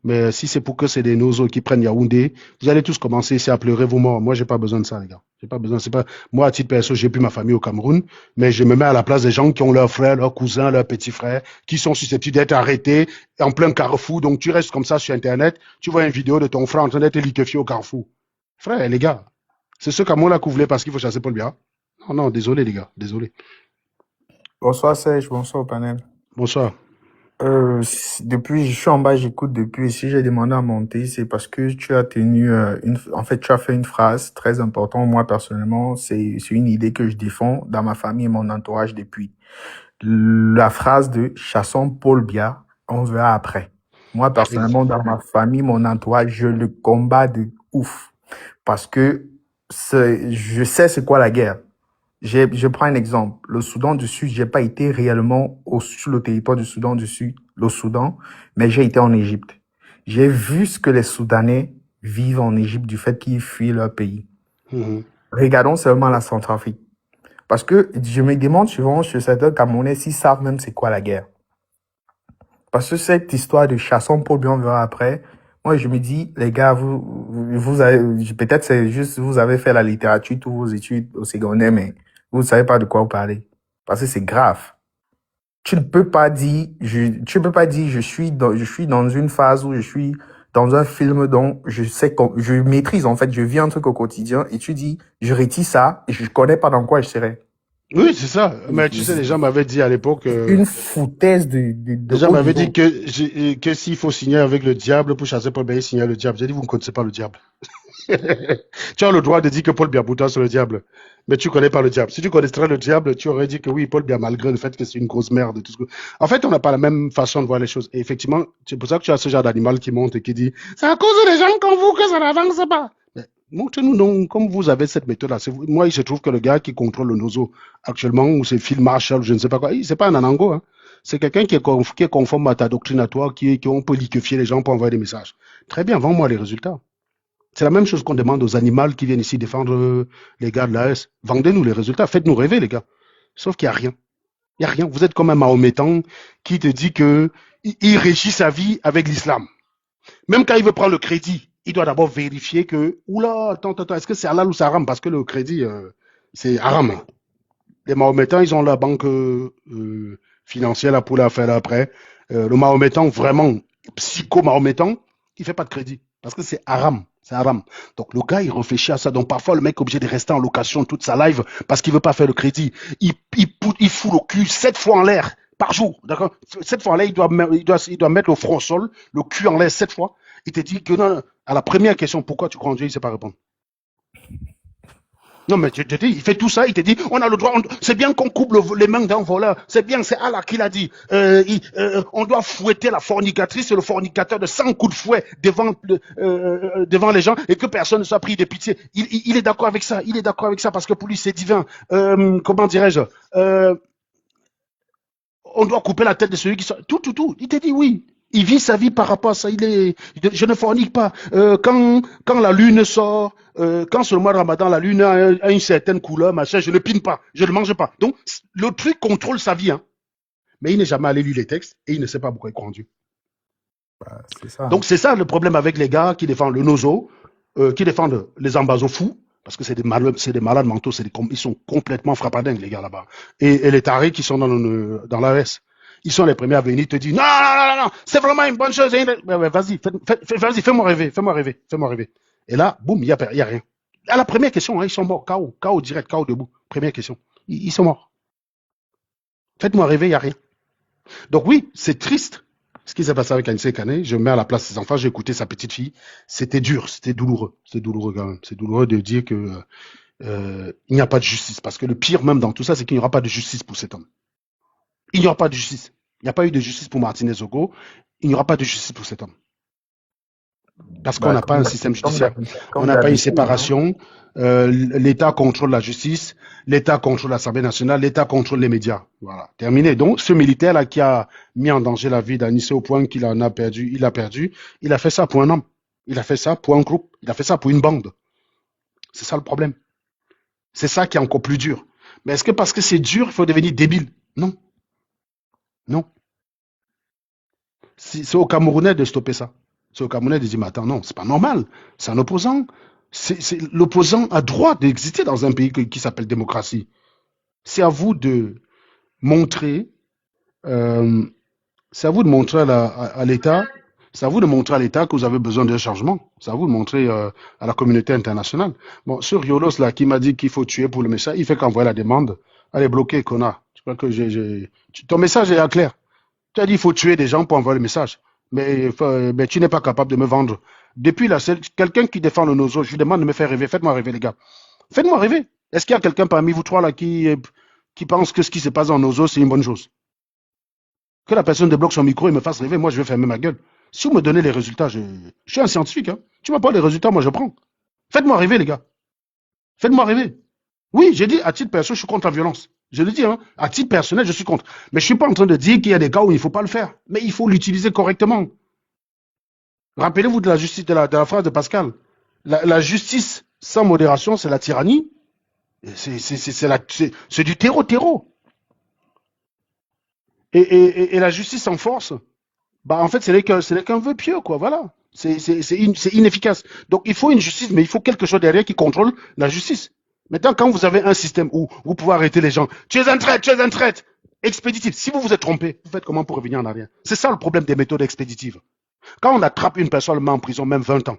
mais si c'est pour que c'est des nozos qui prennent Yaoundé, vous allez tous commencer ici à pleurer vos morts. Moi, j'ai pas besoin de ça, les gars. J'ai pas besoin. C'est pas moi à titre perso, j'ai plus ma famille au Cameroun, mais je me mets à la place des gens qui ont leurs frères, leurs cousins, leurs petits frères, qui sont susceptibles d'être arrêtés en plein carrefour. Donc tu restes comme ça sur Internet, tu vois une vidéo de ton frère en train d'être liquéfié au carrefour. Frère, les gars, c'est ce Cameroun-là que vous voulez parce qu'il faut chasser Paul Biya. Non, non, désolé les gars, désolé. Bonsoir Serge, bonsoir au panel. Bonsoir. Depuis, je suis en bas, j'écoute depuis. Si j'ai demandé à monter, c'est parce que tu as tenu en fait, tu as fait une phrase très importante. Moi, personnellement, c'est une idée que je défends dans ma famille et mon entourage depuis. La phrase de chassons Paul Biya, on verra après. Moi, personnellement, dans ma famille, mon entourage, je le combats de ouf. Parce que je sais c'est quoi la guerre. Je prends un exemple. Le Soudan du Sud, j'ai pas été réellement sur le territoire du Soudan du Sud, le Soudan, mais j'ai été en Égypte. J'ai vu ce que les Soudanais vivent en Égypte du fait qu'ils fuient leur pays. Regardons seulement la Centrafrique. Parce que je me demande souvent chez certains Camerounais s'ils savent même c'est quoi la guerre. Parce que cette histoire de chassons Paul Biya, on verra après. Moi, je me dis, les gars, vous avez, peut-être c'est juste, vous avez fait la littérature, tous vos études au secondaire, mais vous ne savez pas de quoi vous parlez. Parce que c'est grave. Tu ne peux pas dire, je suis dans une phase où je suis dans un film dont je sais je maîtrise, en fait, je vis un truc au quotidien et tu dis, je rétis ça et je connais pas dans quoi je serais. Oui, c'est ça. Mais tu sais, les gens m'avaient dit à l'époque. Une foutaise de les gens m'avaient dit que s'il faut signer avec le diable pour chasser Paul Biya, signer le diable. J'ai dit, vous ne connaissez pas le diable. Tu as le droit de dire que Paul Biya pour toi c'est le diable, mais tu ne connais pas le diable. Si tu connaissais le diable, tu aurais dit que oui, Paul Biya, malgré le fait que c'est une grosse merde. Tout ce que... En fait, on n'a pas la même façon de voir les choses. Et effectivement, c'est pour ça que tu as ce genre d'animal qui monte et qui dit c'est à cause des gens comme vous que ça n'avance pas. Montrez-nous donc, comme vous avez cette méthode-là. Moi, il se trouve que le gars qui contrôle le Nozo actuellement, ou c'est Phil Marshall, je ne sais pas quoi, c'est pas un Anango. Hein. C'est quelqu'un qui est conforme à ta doctrine à toi, qui on peut liquéfier les gens pour envoyer des messages. Très bien, vends-moi les résultats. C'est la même chose qu'on demande aux animaux qui viennent ici défendre les gars de l'AS. Vendez-nous les résultats, faites-nous rêver, les gars. Sauf qu'il n'y a rien. Il n'y a rien. Vous êtes comme un Mahométan qui te dit que il régit sa vie avec l'islam. Même quand il veut prendre le crédit, il doit d'abord vérifier que, oula, attends, est-ce que c'est halal ou c'est haram? Parce que le crédit, c'est haram. Les Mahométans, ils ont la banque financière là, pour la faire là, après. Le Mahométan, vraiment, psycho-Mahométan, il ne fait pas de crédit. Parce que c'est haram. C'est haram. Donc le gars, il réfléchit à ça. Donc parfois, le mec est obligé de rester en location toute sa live parce qu'il ne veut pas faire le crédit. Il fout le cul 7 fois en l'air par jour. D'accord? 7 fois en l'air, il doit mettre le front au sol, le cul en l'air 7 fois. Il te dit que non, à la première question, pourquoi tu crois en Dieu, il ne sait pas répondre. Non, mais je te dis, il fait tout ça, il te dit, on a le droit, c'est bien qu'on coupe les mains d'un voleur, c'est bien, c'est Allah qui l'a dit. On doit fouetter la fornicatrice et le fornicateur de 100 coups de fouet devant les gens et que personne ne soit pris de pitié. Il est d'accord avec ça, parce que pour lui c'est divin. Comment dirais-je on doit couper la tête de celui qui soit... Tout. Il te dit oui. Il vit sa vie par rapport à ça. Je ne fornique pas. Quand la lune sort, quand sur le mois de Ramadan, la lune a une certaine couleur, machin, je ne pine pas, je ne mange pas. Donc, le truc contrôle sa vie. Hein. Mais il n'est jamais allé lire les textes et il ne sait pas pourquoi il croit en Dieu. C'est ça. Donc, c'est ça le problème avec les gars qui défendent le Nozo, qui défendent les ambazos fous. Parce que c'est des malades mentaux, ils sont complètement frappadingues, les gars, là-bas. Et les tarés qui sont dans l'AS, ils sont les premiers à venir te dire, non, c'est vraiment une bonne chose. Vas-y, fais-moi rêver. Et là, boum, il y a rien. À la première question, hein, ils sont morts, KO direct, KO debout. Première question, ils sont morts. Faites-moi rêver, il n'y a rien. Donc oui, c'est triste. Ce qui s'est passé avec Anissé Kané, je me mets à la place de ses enfants, j'ai écouté sa petite fille. C'était dur, c'était douloureux. C'est douloureux quand même. C'est douloureux de dire que il n'y a pas de justice. Parce que le pire même dans tout ça, c'est qu'il n'y aura pas de justice pour cet homme. Il n'y aura pas de justice. Il n'y a pas eu de justice pour Martinez Ogo. Il n'y aura pas de justice pour cet homme. Parce qu'on Bah, n'a pas un système comme judiciaire. On comme n'a pas une d'habitude, hein. séparation. L'État contrôle la justice, l'État contrôle l'Assemblée nationale, l'État contrôle les médias. Voilà, terminé. Donc, ce militaire-là qui a mis en danger la vie d'Anissé au point qu'il en a perdu, il a fait ça pour un homme. Il a fait ça pour un groupe. Il a fait ça pour une bande. C'est ça le problème. C'est ça qui est encore plus dur. Mais est-ce que parce que c'est dur, il faut devenir débile? Non, non. C'est aux Camerounais de stopper ça. C'est aux Camerounais de dire, mais attends, non, c'est pas normal. C'est un opposant. L'opposant a droit d'exister dans un pays qui s'appelle démocratie. C'est à vous de montrer, euh, c'est à vous de montrer à l'État, c'est à vous de montrer à l'État que vous avez besoin d'un changement. C'est à vous de montrer à la communauté internationale. Bon, ce Riolos là qui m'a dit qu'il faut tuer pour le message, il fait qu'envoyer la demande. Allez, bloquer, connard. Je crois que ton message est clair. Tu as dit qu'il faut tuer des gens pour envoyer le message. Mais tu n'es pas capable de me vendre. Depuis là, c'est quelqu'un qui défend le nozo, je lui demande de me faire rêver. Faites-moi rêver, les gars. Faites-moi rêver. Est-ce qu'il y a quelqu'un parmi vous trois là qui pense que ce qui se passe en nozo, c'est une bonne chose? Que la personne débloque son micro et me fasse rêver, moi je vais fermer ma gueule. Si vous me donnez les résultats, je suis un scientifique. Hein. Tu m'as pas les résultats, moi je prends. Faites-moi rêver, les gars. Faites-moi rêver. Oui, j'ai dit, à titre personnel, je suis contre la violence. Je le dis, hein, à titre personnel, je suis contre. Mais je ne suis pas en train de dire qu'il y a des cas où il ne faut pas le faire. Mais il faut l'utiliser correctement. Rappelez-vous de la justice, de la phrase de Pascal. La justice sans modération, c'est la tyrannie. C'est du terreau. Et la justice sans force, bah en fait, ce n'est qu'un vœu pieux, quoi. Voilà. C'est inefficace. Donc, il faut une justice, mais il faut quelque chose derrière qui contrôle la justice. Maintenant, quand vous avez un système où vous pouvez arrêter les gens, tu es un traître, expéditif. Si vous vous êtes trompé, vous faites comment pour revenir en arrière? C'est ça le problème des méthodes expéditives. Quand on attrape une personne, on le met en prison, même 20 ans,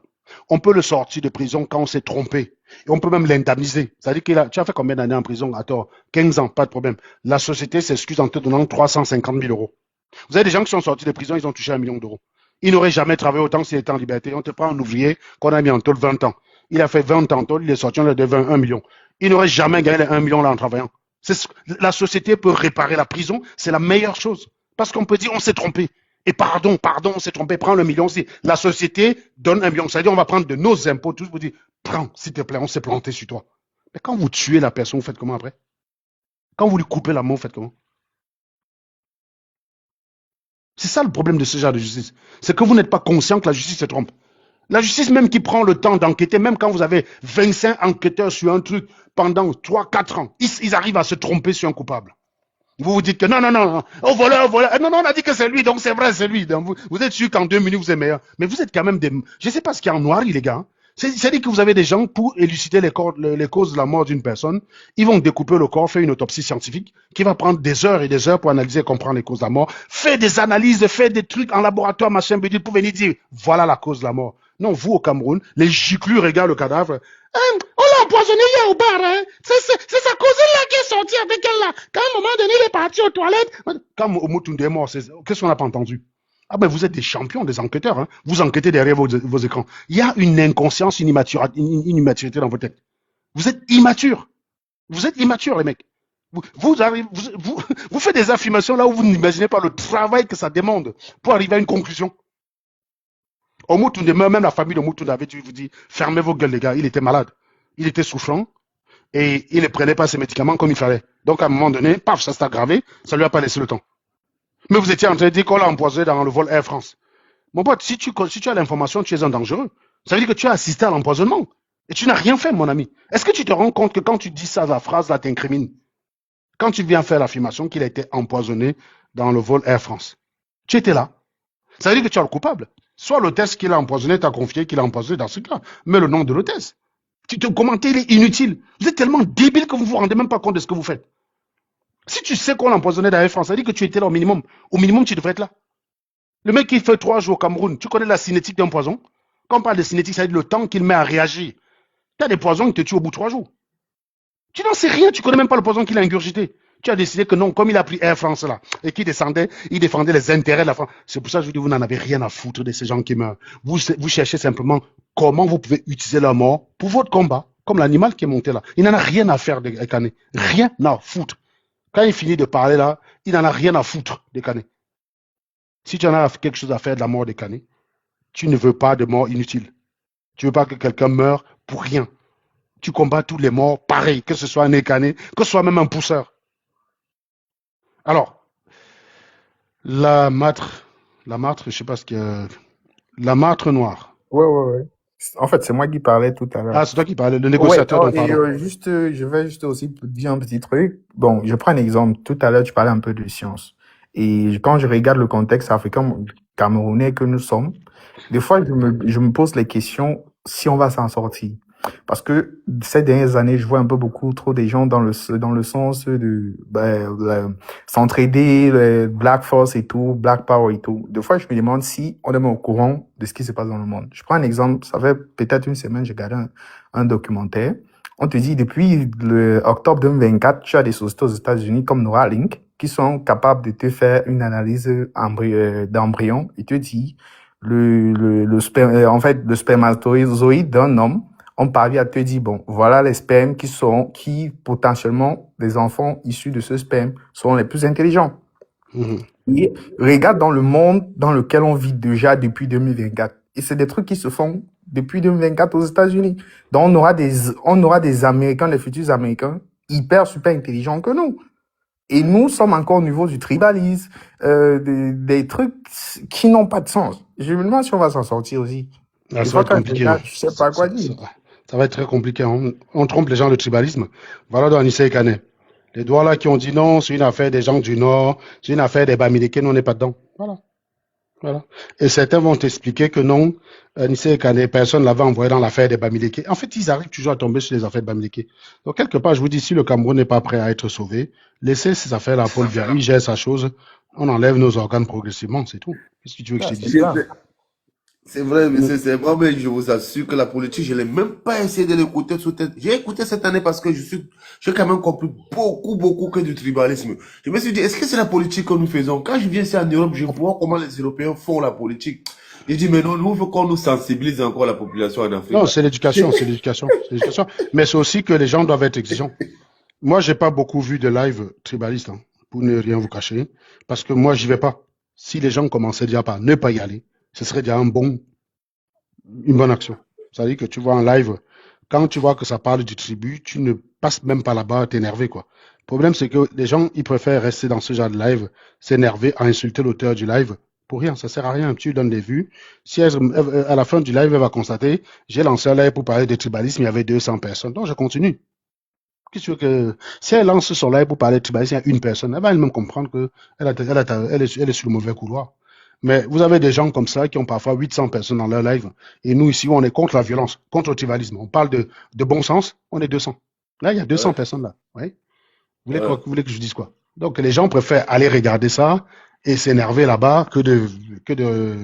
on peut le sortir de prison quand on s'est trompé. Et on peut même l'indemniser. C'est-à-dire que tu as fait combien d'années en prison? Attends, 15 ans, pas de problème. La société s'excuse en te donnant 350 000 euros. Vous avez des gens qui sont sortis de prison, ils ont touché 1 million d'euros. Ils n'auraient jamais travaillé autant s'ils étaient en liberté. On te prend un ouvrier qu'on a mis en tôle 20 ans. Il a fait 20 ans en tôle, il est sorti, on lui devait 1 million. Il n'aurait jamais gagné les 1 million là en travaillant. La société peut réparer la prison, c'est la meilleure chose. Parce qu'on peut dire, on s'est trompé. Et pardon, on s'est trompé, prends le million aussi. La société donne 1 million. C'est-à-dire, on va prendre de nos impôts, tous vous dire, prends, s'il te plaît, on s'est planté sur toi. Mais quand vous tuez la personne, vous faites comment après? Quand vous lui coupez la main, vous faites comment? C'est ça le problème de ce genre de justice. C'est que vous n'êtes pas conscient que la justice se trompe. La justice même qui prend le temps d'enquêter, même quand vous avez 25 enquêteurs sur un truc pendant 3-4 ans, ils arrivent à se tromper sur un coupable. Vous vous dites que non, au voleur. Non, on a dit que c'est lui, donc c'est vrai, c'est lui. Donc vous êtes sûr qu'en 2 minutes, vous êtes meilleur. Mais vous êtes quand même des... Je ne sais pas ce qu'il y a en noir, les gars. C'est-à-dire que vous avez des gens, pour élucider les causes de la mort d'une personne, ils vont découper le corps, faire une autopsie scientifique, qui va prendre des heures et des heures pour analyser et comprendre les causes de la mort, faire des analyses, faire des trucs en laboratoire, machin, bidule, pour venir dire, voilà la cause de la mort. Non, vous, au Cameroun, les giclus regardent le cadavre. On l'a empoisonné hier au bar, hein. C'est sa cousine-là qui est sortie avec elle, là. Quand à un moment donné, il est parti aux toilettes. Quand Omotunde est mort, qu'est-ce qu'on n'a pas entendu? Ah ben, vous êtes des champions, des enquêteurs, hein. Vous enquêtez derrière vos écrans. Il y a une inconscience, une immaturité dans votre tête. Vous êtes immature. Vous êtes immature, les mecs. Vous faites des affirmations là où vous n'imaginez pas le travail que ça demande pour arriver à une conclusion. Au Moutounde, même la famille de Moutounde avait dû vous dire, fermez vos gueules, les gars. Il était malade. Il était souffrant. Et il ne prenait pas ses médicaments comme il fallait. Donc, à un moment donné, paf, ça s'est aggravé. Ça lui a pas laissé le temps. Mais vous étiez en train de dire qu'on l'a empoisonné dans le vol Air France. Mon pote, si tu as l'information, tu es un dangereux. Ça veut dire que tu as assisté à l'empoisonnement. Et tu n'as rien fait, mon ami. Est-ce que tu te rends compte que quand tu dis ça, la phrase là t'incrimine? Quand tu viens faire l'affirmation qu'il a été empoisonné dans le vol Air France, tu étais là. Ça veut dire que tu es le coupable. Soit l'hôtesse qui l'a empoisonné t'a confié qu'il a empoisonné dans ce cas. Mais le nom de l'hôtesse. Te commenter, il est inutile. Vous êtes tellement débile que vous ne vous rendez même pas compte de ce que vous faites. Si tu sais qu'on l'a empoisonné dans Air France, ça veut dire que tu étais là au minimum. Au minimum, tu devrais être là. Le mec qui fait 3 jours au Cameroun, tu connais la cinétique d'un poison? Quand on parle de cinétique, ça veut dire le temps qu'il met à réagir. Tu as des poisons qui te tuent au bout de 3 jours. Tu n'en sais rien, tu connais même pas le poison qu'il a ingurgité. Tu as décidé que non, comme il a pris Air France là, et qu'il descendait, il défendait les intérêts de la France. C'est pour ça que je vous dis, vous n'en avez rien à foutre de ces gens qui meurent. Vous cherchez simplement comment vous pouvez utiliser la mort pour votre combat, comme l'animal qui est monté là. Il n'en a rien à faire de Canet. Rien à foutre. Quand il finit de parler là, il n'en a rien à foutre de Canet. Si tu en as quelque chose à faire de la mort de Canet, Tu ne veux pas de mort inutile. Tu veux pas que quelqu'un meure pour rien. Tu combats tous les morts pareil, que ce soit un écané, que ce soit même un pousseur. Alors, la martre, je sais pas ce que... La martre noire. Ouais. En fait, c'est moi qui parlais tout à l'heure. Ah, c'est toi qui parlais, le Ouais, négociateur dont et pardon. je vais juste aussi te dire un petit truc. Bon, je prends un exemple. Tout à l'heure, tu parlais un peu de science. Et quand je regarde le contexte africain camerounais que nous sommes, des fois, je me pose les questions si on va s'en sortir. Parce que ces dernières années, je vois un peu beaucoup trop des gens dans le sens de s'entraider, le Black Force et tout, Black Power et tout. Des fois, je me demande si on est même au courant de ce qui se passe dans le monde. Je prends un exemple. Ça fait peut-être une semaine, j'ai regardé un documentaire. On te dit, depuis le octobre 2024, tu as des sociétés aux États-Unis comme Neuralink qui sont capables de te faire une analyse d'embryon et te dit en fait, le spermatozoïde d'un homme, on parvient à te dire, bon, voilà les spermes qui potentiellement, les enfants issus de ce sperme sont les plus intelligents. Et regarde dans le monde dans lequel on vit déjà depuis 2024. Et c'est des trucs qui se font depuis 2024 aux États-Unis. Donc, on aura des Américains, des futurs Américains, hyper, super intelligents que nous. Et nous sommes encore au niveau du tribalisme, des trucs qui n'ont pas de sens. Je me demande si on va s'en sortir aussi. Ah, Des ça va fois, être quand je compliqué. regarde, je sais pas quoi dire. Ça va être très compliqué. On trompe les gens de tribalisme. Voilà dans Anissé Kane. Les doigts là qui ont dit non, c'est une affaire des gens du Nord, c'est une affaire des Bamileke, nous on n'est pas dedans. Voilà. Et certains vont t'expliquer que non, Anissé Kane, personne l'avait envoyé dans l'affaire des Bamileke. En fait, ils arrivent toujours à tomber sur les affaires de Bamileke. Donc, quelque part, je vous dis, si le Cameroun n'est pas prêt à être sauvé, laissez ces affaires-là à Paul Biya. Il gère sa chose, on enlève nos organes progressivement, c'est tout. Qu'est-ce que tu veux que je te dise? C'est vrai, monsieur, c'est vrai, mais je vous assure que la politique, je l'ai même pas essayé de l'écouter. J'ai écouté cette année parce que j'ai quand même compris beaucoup que du tribalisme. Je me suis dit, est-ce que c'est la politique que nous faisons? Quand je viens ici en Europe, je vois comment les Européens font la politique. J'ai dit, mais non, nous, il faut qu'on nous sensibilise encore la population en Afrique. Non, c'est l'éducation. Mais c'est aussi que les gens doivent être exigeants. Moi, j'ai pas beaucoup vu de live tribaliste, hein, pour ne rien vous cacher, parce que moi, j'y vais pas. Si les gens commençaient déjà par ne pas y aller, ce serait déjà une bonne action. C'est-à-dire que tu vois en live, quand tu vois que ça parle du tribut, tu ne passes même pas là-bas à t'énerver, quoi. Le problème, c'est que les gens, ils préfèrent rester dans ce genre de live, s'énerver, à insulter l'auteur du live. Pour rien, ça sert à rien. Tu lui donnes des vues. Si à la fin du live, elle va constater, j'ai lancé un live pour parler de tribalisme, il y avait 200 personnes. Donc, je continue. Qu'est-ce que tu veux que, si elle lance son live pour parler de tribalisme, il y a une personne, elle va elle-même comprendre que elle est sur le mauvais couloir. Mais vous avez des gens comme ça qui ont parfois 800 personnes dans leur live. Et nous, ici, on est contre la violence, contre le tribalisme. On parle de bon sens, on est 200. Là, il y a 200 personnes là. Oui. Vous voulez que je dise quoi? Donc, les gens préfèrent aller regarder ça et s'énerver là-bas que de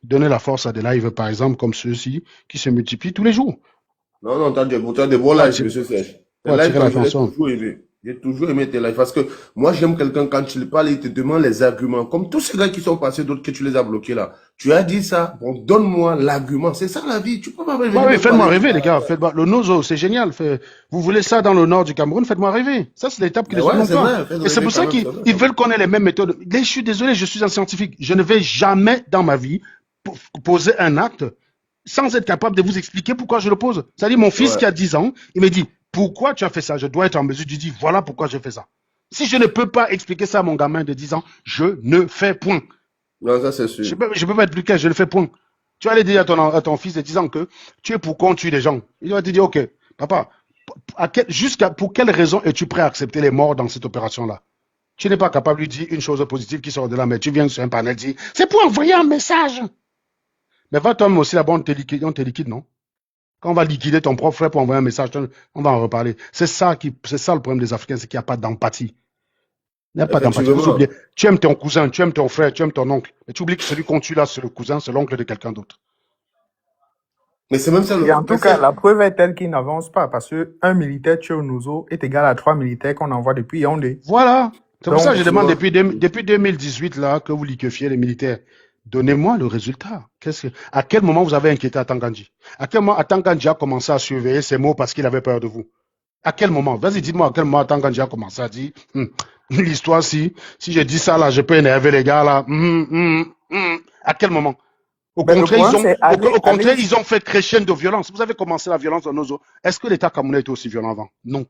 donner la force à des lives, par exemple, comme ceux-ci, qui se multiplient tous les jours. Non, t'as des bons lives, monsieur Serge. Tes lives, j'ai toujours aimé tes lives parce que moi, j'aime quelqu'un quand tu lui parles, il te demande les arguments. Comme tous ces gars qui sont passés, d'autres que tu les as bloqués là. Tu as dit ça, bon, donne-moi l'argument. C'est ça la vie. Tu peux pas venir. Oui, faites-moi rêver, les gars. Le Nozo, c'est génial. Vous voulez ça dans le nord du Cameroun, faites-moi rêver. Ça, c'est l'étape qui les ouais, sont pas. Et c'est pour ça qu'ils veulent qu'on ait les mêmes méthodes. Je suis désolé, je suis un scientifique. Je ne vais jamais dans ma vie poser un acte sans être capable de vous expliquer pourquoi je le pose. C'est-à-dire, mon fils qui a 10 ans, il me dit, pourquoi tu as fait ça? Je dois être en mesure de dire, voilà pourquoi j'ai fait ça. Si je ne peux pas expliquer ça à mon gamin de 10 ans, je ne fais point. Non, ça c'est sûr. Je peux pas être plus clair, je le fais point. Tu vas aller dire à ton fils de 10 ans que tu es pour qu'on tue des gens. Il va te dire, ok, papa, pour quelle raison es-tu prêt à accepter les morts dans cette opération-là? Tu n'es pas capable de lui dire une chose positive qui sort de là, mais tu viens sur un panel dire, c'est pour envoyer un message. Mais va toi-même aussi là-bas, on te liquide, non? Quand on va liquider ton propre frère pour envoyer un message, on va en reparler. C'est ça le problème des Africains, c'est qu'il n'y a pas d'empathie. Il n'y a pas d'empathie. Tu aimes ton cousin, tu aimes ton frère, tu aimes ton oncle. Mais tu oublies que celui qu'on tue là, c'est le cousin, c'est l'oncle de quelqu'un d'autre. Mais c'est même ça Et en tout cas, la preuve est telle qu'il n'avance pas parce que un militaire tué au Nozo est égal à 3 militaires qu'on envoie depuis Yaoundé. Voilà. C'est pour ça que je demande depuis 2018 là, que vous liquéfiez les militaires. Donnez-moi le résultat. À quel moment vous avez inquiété Atangandji? À quel moment Atangandji a commencé à surveiller ces mots parce qu'il avait peur de vous? À quel moment? Vas-y, dites-moi à quel moment Atangandji a commencé à dire l'histoire, si je dis ça là, je peux énerver les gars là. À quel moment? Au Mais le contraire, problème, c'est au contraire, aller, ils ont fait crescendo de violence. Vous avez commencé la violence dans nos eaux. Est-ce que l'État camerounais était aussi violent avant? Non.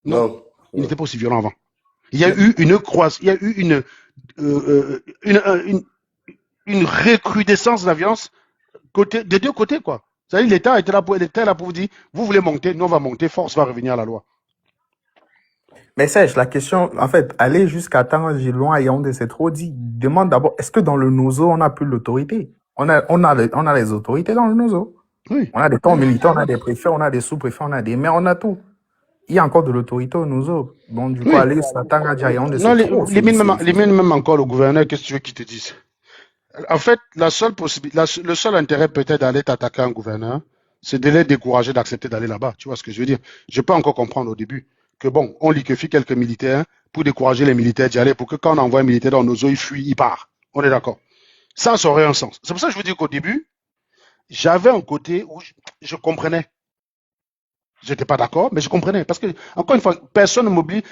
Non. Non. Il n'était Non. pas aussi violent avant. Il y a eu une croissance, il y a eu une recrudescence de la violence des deux côtés, quoi. C'est-à-dire, l'État était là pour vous dire, vous voulez monter, nous on va monter, force va revenir à la loi. mais Serge, la question, en fait, aller jusqu'à Tangier, loin à Yaoundé, c'est trop dit. Demande d'abord, est-ce que dans le Nozo, on n'a plus l'autorité? On a les autorités dans le Nozo. Oui. On a des temps militaires, on a des préfets, on a des sous-préfets, on a des maires, on a tout. Il y a encore de l'autorité au Nozo. Bon, du coup, Oui. aller à Tangier, Yaoundé, Non, c'est trop. limite même encore le gouverneur, qu'est-ce que tu veux qu'il te dise? En fait, la seule possibilité, le seul intérêt peut-être d'aller t'attaquer un gouverneur, c'est de les décourager d'accepter d'aller là-bas. Tu vois ce que je veux dire? Je peux encore comprendre au début que bon, on liquéfie quelques militaires pour décourager les militaires d'y aller, pour que quand on envoie un militaire dans nos eaux, il fuit, il part. On est d'accord. Ça aurait un sens. C'est pour ça que je vous dis qu'au début, j'avais un côté où je comprenais. J'étais pas d'accord, mais je comprenais. Parce que, encore une fois, personne ne m'oublie.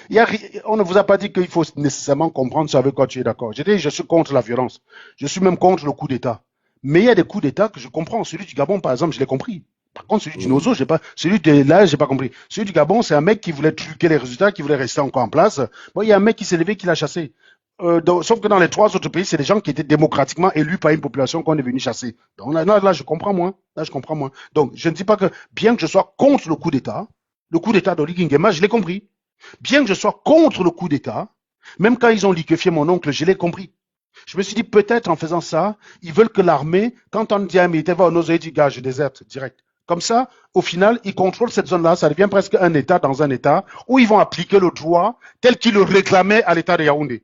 On ne vous a pas dit qu'il faut nécessairement comprendre ce avec quoi tu es d'accord. J'ai dit, je suis contre la violence. Je suis même contre le coup d'État. Mais il y a des coups d'État que je comprends. Celui du Gabon, par exemple, je l'ai compris. Par contre, celui du Nozo, j'ai pas, celui de là, j'ai pas compris. Celui du Gabon, c'est un mec qui voulait truquer les résultats, qui voulait rester encore en place. Bon, il y a un mec qui s'est levé, qui l'a chassé. Sauf que dans les trois autres pays, c'est des gens qui étaient démocratiquement élus par une population qu'on est venu chasser. Donc là, je comprends moins. Là, je comprends moins. Donc, je ne dis pas que, bien que je sois contre le coup d'État d'Oli Nguema, je l'ai compris. Bien que je sois contre le coup d'État, même quand ils ont liquéfié mon oncle, je l'ai compris. Je me suis dit, peut-être en faisant ça, ils veulent que l'armée, quand on dit à un militaire, va au Nozo, il dit, gars, je déserte, direct. Comme ça, au final, ils contrôlent cette zone-là. Ça devient presque un État dans un État où ils vont appliquer le droit tel qu'ils le réclamaient à l'État de Yaoundé.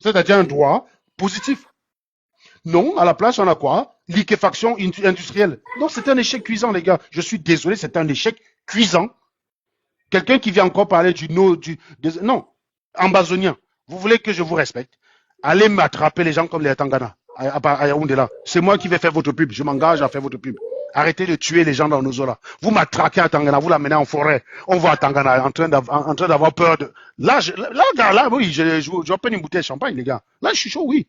C'est-à-dire un droit positif. Non, à la place, on a quoi? Liquéfaction industrielle. Non, c'est un échec cuisant, les gars. Je suis désolé, c'est un échec cuisant. Quelqu'un qui vient encore parler non, ambazonien. Vous voulez que je vous respecte? Allez m'attraper les gens comme les Tangana, à Yaoundé là. C'est moi qui vais faire votre pub. Je m'engage à faire votre pub. Arrêtez de tuer les gens dans nos eaux là. Vous m'attraquez à Tangana, vous l'amenez en forêt. On va à Tangana en train d'avoir peur de. Là, oui, je open une bouteille de champagne, les gars. Là, je suis chaud, oui.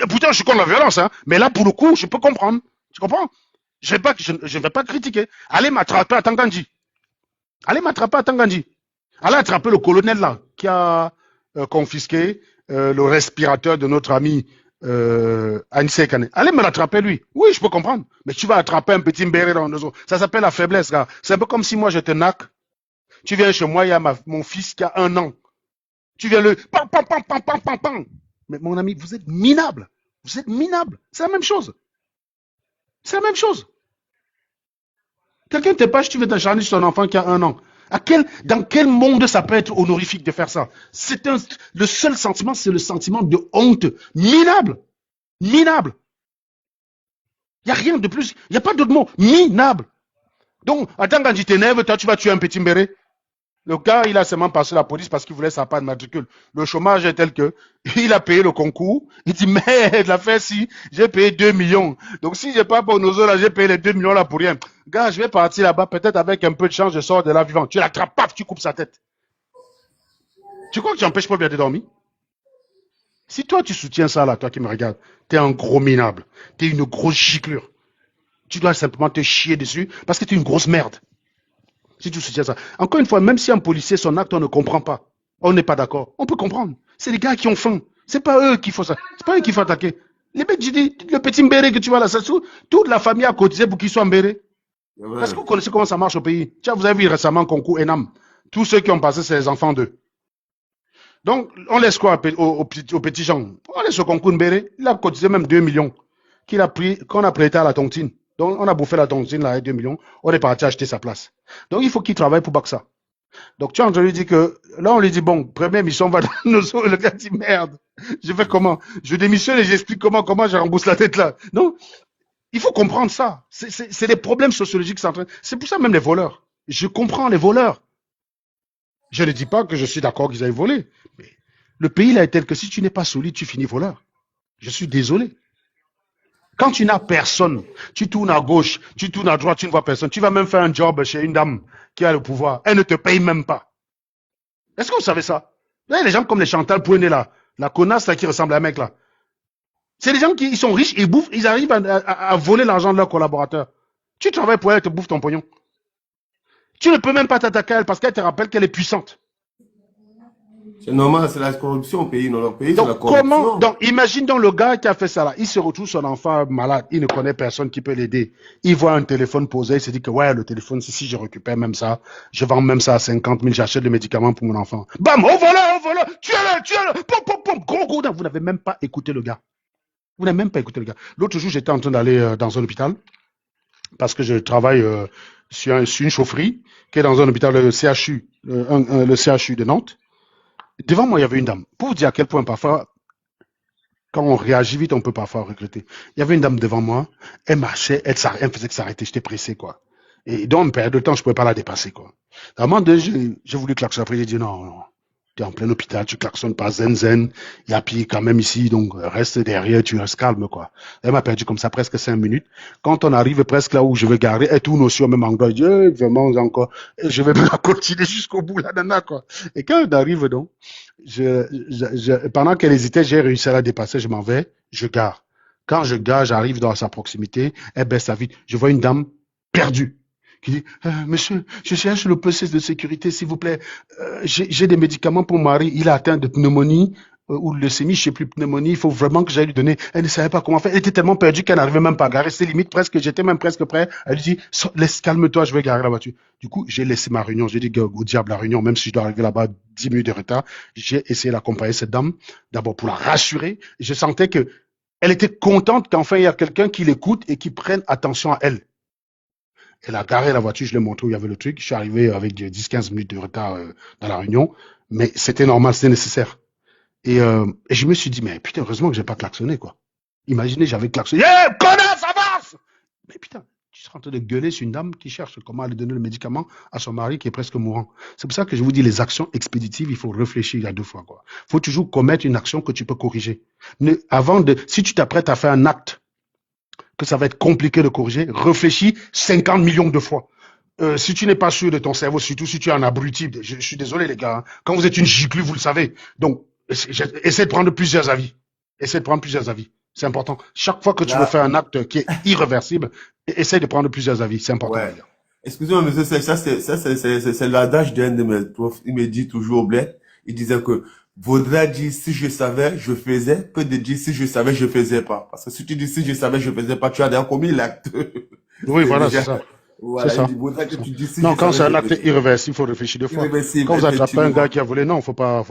Pourtant, je suis contre la violence, hein. Mais là, pour le coup, je peux comprendre. Tu comprends? Je ne vais pas critiquer. Allez m'attraper à Tanganji. Allez m'attraper à Tanganji. Allez attraper le colonel là, qui a confisqué le respirateur de notre ami Anissé Kane. Allez me l'attraper lui. Oui, je peux comprendre. Mais tu vas attraper un petit mbéré dans nos eaux. Ça s'appelle la faiblesse, gars. C'est un peu comme si moi je te naque. Tu viens chez moi, il y a mon fils qui a 1 an. Tu viens le pam, pam, pam, pam, pam, pam, pam. Mais mon ami, vous êtes minable. Vous êtes minable. C'est la même chose. C'est la même chose. Quelqu'un te pêche, tu veux t'acharner sur ton enfant qui a 1 an. Dans quel monde ça peut être honorifique de faire ça? Le seul sentiment, c'est le sentiment de honte. Minable. Minable. Il n'y a rien de plus. Il n'y a pas d'autre mot. Minable. Donc, attends, quand tu t'énerves, toi, tu vas tuer un petit mbéré. Le gars, il a seulement passé la police parce qu'il voulait sa part de matricule. Le chômage est tel que il a payé le concours. Il dit, merde, l'affaire si, j'ai payé 2 millions. Donc, si j'ai pas pour nos là, j'ai payé les 2 millions là pour rien. Gars, je vais partir là-bas, peut-être avec un peu de chance, je sors de là vivant. Tu l'attrapes, paf, tu coupes sa tête. Tu crois que tu empêches pas bien de dormir? Si toi, tu soutiens ça là, toi qui me regardes, t'es un gros minable. T'es une grosse giclure. Tu dois simplement te chier dessus parce que t'es une grosse merde. Si tu soutiens ça. Encore une fois, même si un policier, son acte, on ne comprend pas. On n'est pas d'accord. On peut comprendre. C'est les gars qui ont faim. C'est pas eux qu'il faut ça. C'est pas eux qu'il faut attaquer. Les mecs, je dis, le petit mbéré que tu vois là, ça toute la famille a cotisé pour qu'il soit mbéré. Parce que vous connaissez comment ça marche au pays. Tiens, vous avez vu récemment concours ENAM. Tous ceux qui ont passé, c'est les enfants d'eux. Donc, on laisse quoi aux petits gens? On laisse au concours mbéré. Il a cotisé même 2 millions. Qu'on a prêté à la tontine. Donc, on a bouffé la tontine, là, avec 2 millions. On est parti acheter sa place. Donc, il faut qu'il travaille pour Baksa. Donc, tu as entendu dire que, là, on lui dit, bon, première mission, on va dans nos eaux. Le gars dit, merde. Je fais comment? Je démissionne et j'explique comment je rembourse la tête là. Non. Il faut comprendre ça. C'est des problèmes sociologiques. C'est pour ça même les voleurs. Je comprends les voleurs. Je ne dis pas que je suis d'accord qu'ils aient volé. Mais le pays là est tel que si tu n'es pas solide, tu finis voleur. Je suis désolé. Quand tu n'as personne, tu tournes à gauche, tu tournes à droite, tu ne vois personne. Tu vas même faire un job chez une dame qui a le pouvoir. Elle ne te paye même pas. Est-ce que vous savez ça? Là, il y a des gens comme les Chantal Pouené là, la connasse là qui ressemble à un mec là. C'est des gens qui ils sont riches, ils bouffent, ils arrivent à voler l'argent de leurs collaborateurs. Tu travailles pour elle, elle te bouffe ton pognon. Tu ne peux même pas t'attaquer à elle parce qu'elle te rappelle qu'elle est puissante. C'est normal, c'est la corruption au pays. Dans leur pays, c'est la Donc, comment, corruption. donc, imagine donc le gars qui a fait ça là, il se retrouve son enfant malade, il ne connaît personne qui peut l'aider. Il voit un téléphone posé, il se dit que ouais, le téléphone, si je récupère même ça, je vends même ça à 50 000, j'achète le médicament pour mon enfant. Bam, au voleur, tuez-le, pom, pom, pom, gros gourdin. Vous n'avez même pas écouté le gars. Vous n'avez même pas écouté le gars. L'autre jour, j'étais en train d'aller dans un hôpital parce que je travaille sur une chaufferie qui est dans un hôpital, le CHU, le CHU de Nantes. Devant moi, il y avait une dame. Pour vous dire à quel point parfois, quand on réagit vite, on peut parfois regretter. Il y avait une dame devant moi, elle marchait, elle me faisait que s'arrêter, j'étais pressé, quoi. Et dans une période de temps, je ne pouvais pas la dépasser, quoi. À un moment donné, j'ai voulu klaxonner, après j'ai dit non, non, tu es en plein hôpital, tu klaxonnes pas zen, il y a pire quand même ici, donc reste derrière, tu restes calme, quoi. Elle m'a perdu comme ça presque 5 minutes. Quand on arrive presque là où je veux garer, elle tourne aussi au même endroit, je dis, vraiment encore, et je vais la continuer jusqu'au bout, la nana, quoi. Et quand on arrive, donc, pendant qu'elle hésitait, j'ai réussi à la dépasser, je m'en vais, je gare. Quand je gare, j'arrive dans sa proximité, elle baisse sa vitre, je vois une dame perdue qui dit monsieur, je cherche le process de sécurité, s'il vous plaît. J'ai des médicaments pour mon mari, il a atteint de pneumonie ou de leucémie, je sais plus, pneumonie, il faut vraiment que j'aille lui donner. Elle ne savait pas comment faire, elle était tellement perdue qu'elle n'arrivait même pas à garer, c'était limite presque, j'étais même presque prêt. Elle lui dit calme-toi, je vais garer la voiture. Du coup, j'ai laissé ma réunion, j'ai dit au diable la réunion, même si je dois arriver là-bas 10 minutes de retard, j'ai essayé d'accompagner cette dame, d'abord pour la rassurer. Je sentais que elle était contente qu'enfin il y a quelqu'un qui l'écoute et qui prenne attention à elle. Elle a garé la voiture, je l'ai montré où il y avait le truc. Je suis arrivé avec 10-15 minutes de retard dans la réunion, mais c'était normal, c'était nécessaire. Et je me suis dit, mais putain, heureusement que j'ai pas klaxonné, quoi. Imaginez, j'avais klaxonné. Connasse, avance! Mais putain, tu seras en train de gueuler sur une dame qui cherche comment aller donner le médicament à son mari qui est presque mourant. C'est pour ça que je vous dis, les actions expéditives, il faut réfléchir à 2 fois, quoi. Il faut toujours commettre une action que tu peux corriger. Si tu t'apprêtes à faire un acte que ça va être compliqué de corriger, réfléchis 50 millions de fois. Si tu n'es pas sûr de ton cerveau, surtout si tu es un abruti, je suis désolé les gars, hein, quand vous êtes une giclue, vous le savez. Donc, essaie de prendre plusieurs avis. C'est important. Chaque fois que tu veux faire un acte qui est irréversible, essaie de prendre plusieurs avis. C'est important. Ouais. Excusez-moi, monsieur, c'est l'adage d'un de mes profs. Il me dit toujours au bled, il disait que vaudrait dire si je savais, je faisais, que de dire si je savais, je faisais pas. Parce que si tu dis si je savais, je faisais pas, tu as déjà commis l'acte. Oui, voilà, c'est ça. Voilà, c'est ça. il dit, vaudrait que tu dis si non, je quand savais, c'est un je acte faisais. irréversible, il faut réfléchir 2 fois. Irréversible, Quand vous attrapez un effectivement. gars qui a volé, non, faut pas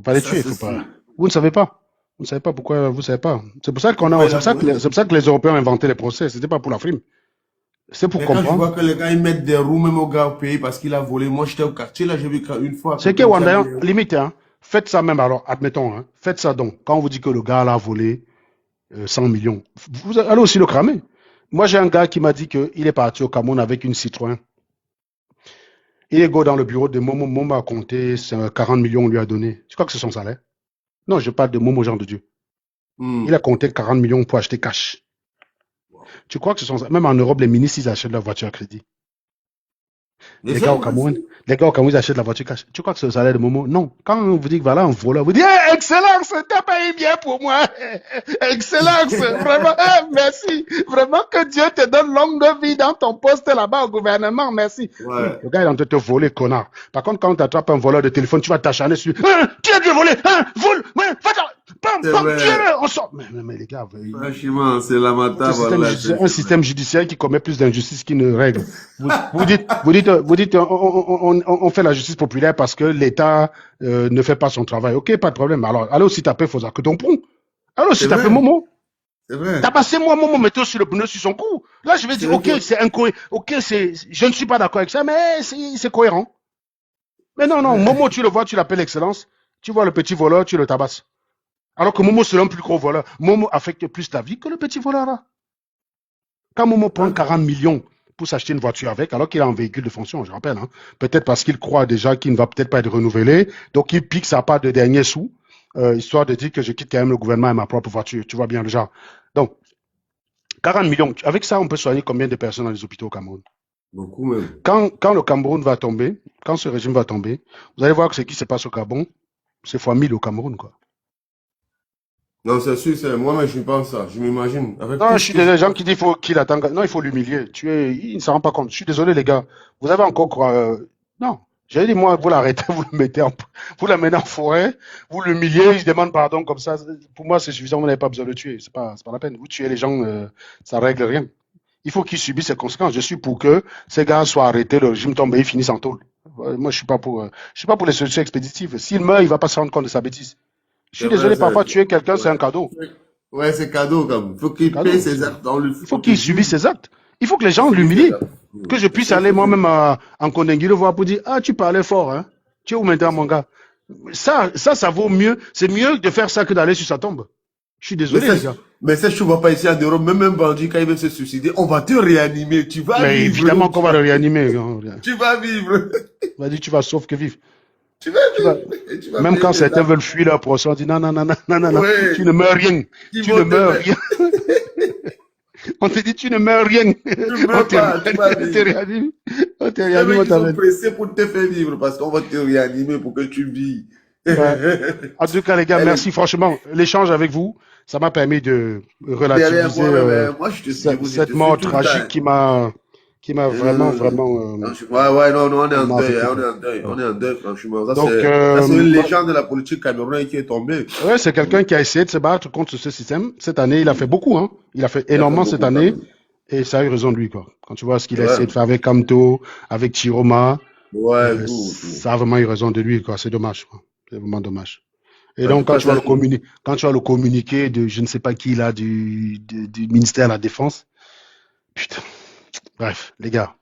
les Ça, tuer, c'est sûr. Vous ne savez pas. Vous ne savez pas pourquoi vous ne savez pas. C'est pour ça qu'on Pourquoi a, il a volé? c'est pour ça que les Européens ont inventé les procès. C'était pas pour la frime. C'est pour Mais quand je comprendre. vois que les gars, ils mettent des roues même au gars au pays parce qu'il a volé. Moi, j'étais au quartier, là, j'ai vu qu'une fois, C'est que quelqu'un qui a Wanda, mis des roues. limite, hein, faites ça même alors, admettons, hein, faites ça donc. Quand on vous dit que le gars là a volé 100 millions, vous allez aussi le cramer. Moi, j'ai un gars qui m'a dit qu'il est parti au Cameroun avec une Citroën. Il est go dans le bureau de Momo. Momo a compté 40 millions, on lui a donné. Je crois que c'est son salaire. Non, je parle de Momo, Jean de Dieu. Il a compté 40 millions pour acheter cash. Tu crois que ce sont... Même en Europe, les ministres, ils achètent leur voiture à crédit. Les gars au Cameroun, ils achètent la voiture cash. Tu crois que c'est le salaire de Momo? Non. Quand on vous dit que voilà, un voleur, vous dites Excellence, t'as payé bien pour moi. Excellence, vraiment, merci. Vraiment que Dieu te donne longue vie dans ton poste là-bas au gouvernement, merci. Ouais. Le gars, il est en train de te voler, connard. Par contre, quand tu attrapes un voleur de téléphone, tu vas t'acharner sur lui. Qui a dû voler? Vole, tuez-le, on sort. Mais les gars, Franchement, c'est lamentable. un système judiciaire qui commet plus d'injustices qu'il ne règle. Vous dites, on fait la justice populaire parce que l'État ne fait pas son travail. Ok, pas de problème. Alors, allez aussi taper Fosa que ton pont. Allez aussi taper Momo. C'est vrai. Tabassez-moi Momo, mettez sur le pneu sur son cou. Là, je vais dire, ok, c'est incohérent. Ok, je ne suis pas d'accord avec ça, mais c'est cohérent. Mais non, Momo, tu le vois, tu l'appelles Excellence. Tu vois le petit voleur, tu le tabasses. Alors que Momo, c'est l'un plus gros voleur. Momo affecte plus ta vie que le petit voleur là. Quand Momo prend 40 millions pour s'acheter une voiture avec, alors qu'il a un véhicule de fonction, je rappelle, hein, peut-être parce qu'il croit déjà qu'il ne va peut-être pas être renouvelé, donc il pique sa part de dernier sous, histoire de dire que je quitte quand même le gouvernement et ma propre voiture. Tu vois bien le genre. Donc, 40 millions, avec ça, on peut soigner combien de personnes dans les hôpitaux au Cameroun? Beaucoup même. Quand le Cameroun va tomber, quand ce régime va tomber, vous allez voir que ce qui se passe au Gabon, c'est fois 1000 au Cameroun, quoi. Non, c'est sûr, c'est moi-même, je pense ça. Je m'imagine. Avec Non, tout je ce suis que je... désolé, les gens qui disent qu'il attend. Non, il faut l'humilier. Il ne s'en rend pas compte. Je suis désolé, les gars. Vous avez encore quoi non. J'ai dit, moi, vous l'arrêtez, vous le mettez vous l'amenez en forêt, vous l'humiliez, il se demande pardon comme ça. Pour moi, c'est suffisant, vous n'avez pas besoin de le tuer. C'est pas la peine. Vous tuez les gens, ça règle rien. Il faut qu'ils subissent ces conséquences. Je suis pour que ces gars soient arrêtés, le régime tombe et ils finissent en tôle. Moi, je suis pas pour les solutions expéditives. S'il meurt, il va pas se rendre compte de sa bêtise. Je C'est suis vrai, désolé, c'est... parfois tuer quelqu'un, c'est un cadeau. Ouais, ouais, c'est cadeau, quand même. Faut qu'il paye Cadeau. ses actes. Il faut Faut qu'il qu'il subisse juge. ses actes. Il faut que les Faut gens subir ses l'humilient. actes. Que je puisse C'est aller sûr. moi-même en Kondengi le voir pour dire, ah, tu parlais fort, hein. Tu es où maintenant, mon gars? Ça vaut mieux. C'est mieux de faire ça que d'aller sur sa tombe. Je suis Mais désolé, ça, les gars. mais ça, tu vas pas ici en Europe, même un bandit, quand il veut se suicider, on va te réanimer. Tu vas Mais vivre. évidemment qu'on va le réanimer. Hein. Tu vas vivre. On va dire, tu vas sauf que vivre. Tu vas Tu vas... vivre. Et tu vas Même payer quand tes certains actes. veulent fuir leur procès, on dit non, non, non, non, non, non, non. Ouais. Tu ne meurs rien. Ils Tu vont ne te meurs mettre. rien. On te dit, tu ne meurs rien. Tu On meurs te pas, tu vas réanime. On te vivre. réanime. On te Les réanime, mecs, on ils sont t'amène. pressés pour te faire vivre parce qu'on va te réanimer pour que tu vis. Ouais. En tout cas, les gars, Allez, merci. Franchement, l'échange avec vous, ça m'a permis de derrière relativiser moi, moi, je te cette suis mort tout le tragique temps. qui m'a vraiment, vraiment Ouais, ouais, non, non, on est en m'a deuil, affecté, hein, on quoi. est en deuil, on Ouais. est en deuil, franchement. Ça, Donc, c'est une légende de la politique camerounaise qui est tombée. ouais, c'est quelqu'un qui a essayé de se battre contre ce système. Cette année, il a fait beaucoup, hein. Il a fait Il a fait énormément cette beaucoup, quand année même. et ça a eu raison de lui, quoi. Quand tu vois ce qu'il a Ouais, essayé de faire avec Kamto, avec Chiroma, ouais, tout, tout. ça a vraiment eu raison de lui, quoi. C'est dommage, quoi. C'est vraiment dommage. Et En tout donc, cas, c'est... quand tu vois le communiqué de je ne sais pas qui, là, du ministère de la Défense, putain. Bref, les gars,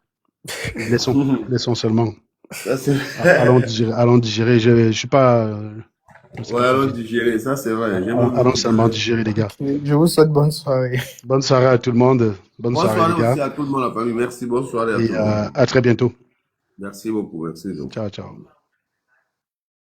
laissons seulement. Ça, c'est... Allons digérer. Je suis pas, je sais Ouais, pas quoi allons dire. digérer, ça, c'est vrai. J'aime Allons beaucoup seulement digérer. digérer, les gars. Je vous souhaite bonne soirée. Bonne soirée à tout le monde. Bonne Bonne soirée, les soirée gars. aussi à tout le monde, la famille. Merci, bonne soirée à Et tout le monde. à très bientôt. Merci beaucoup, merci. Ciao, ciao.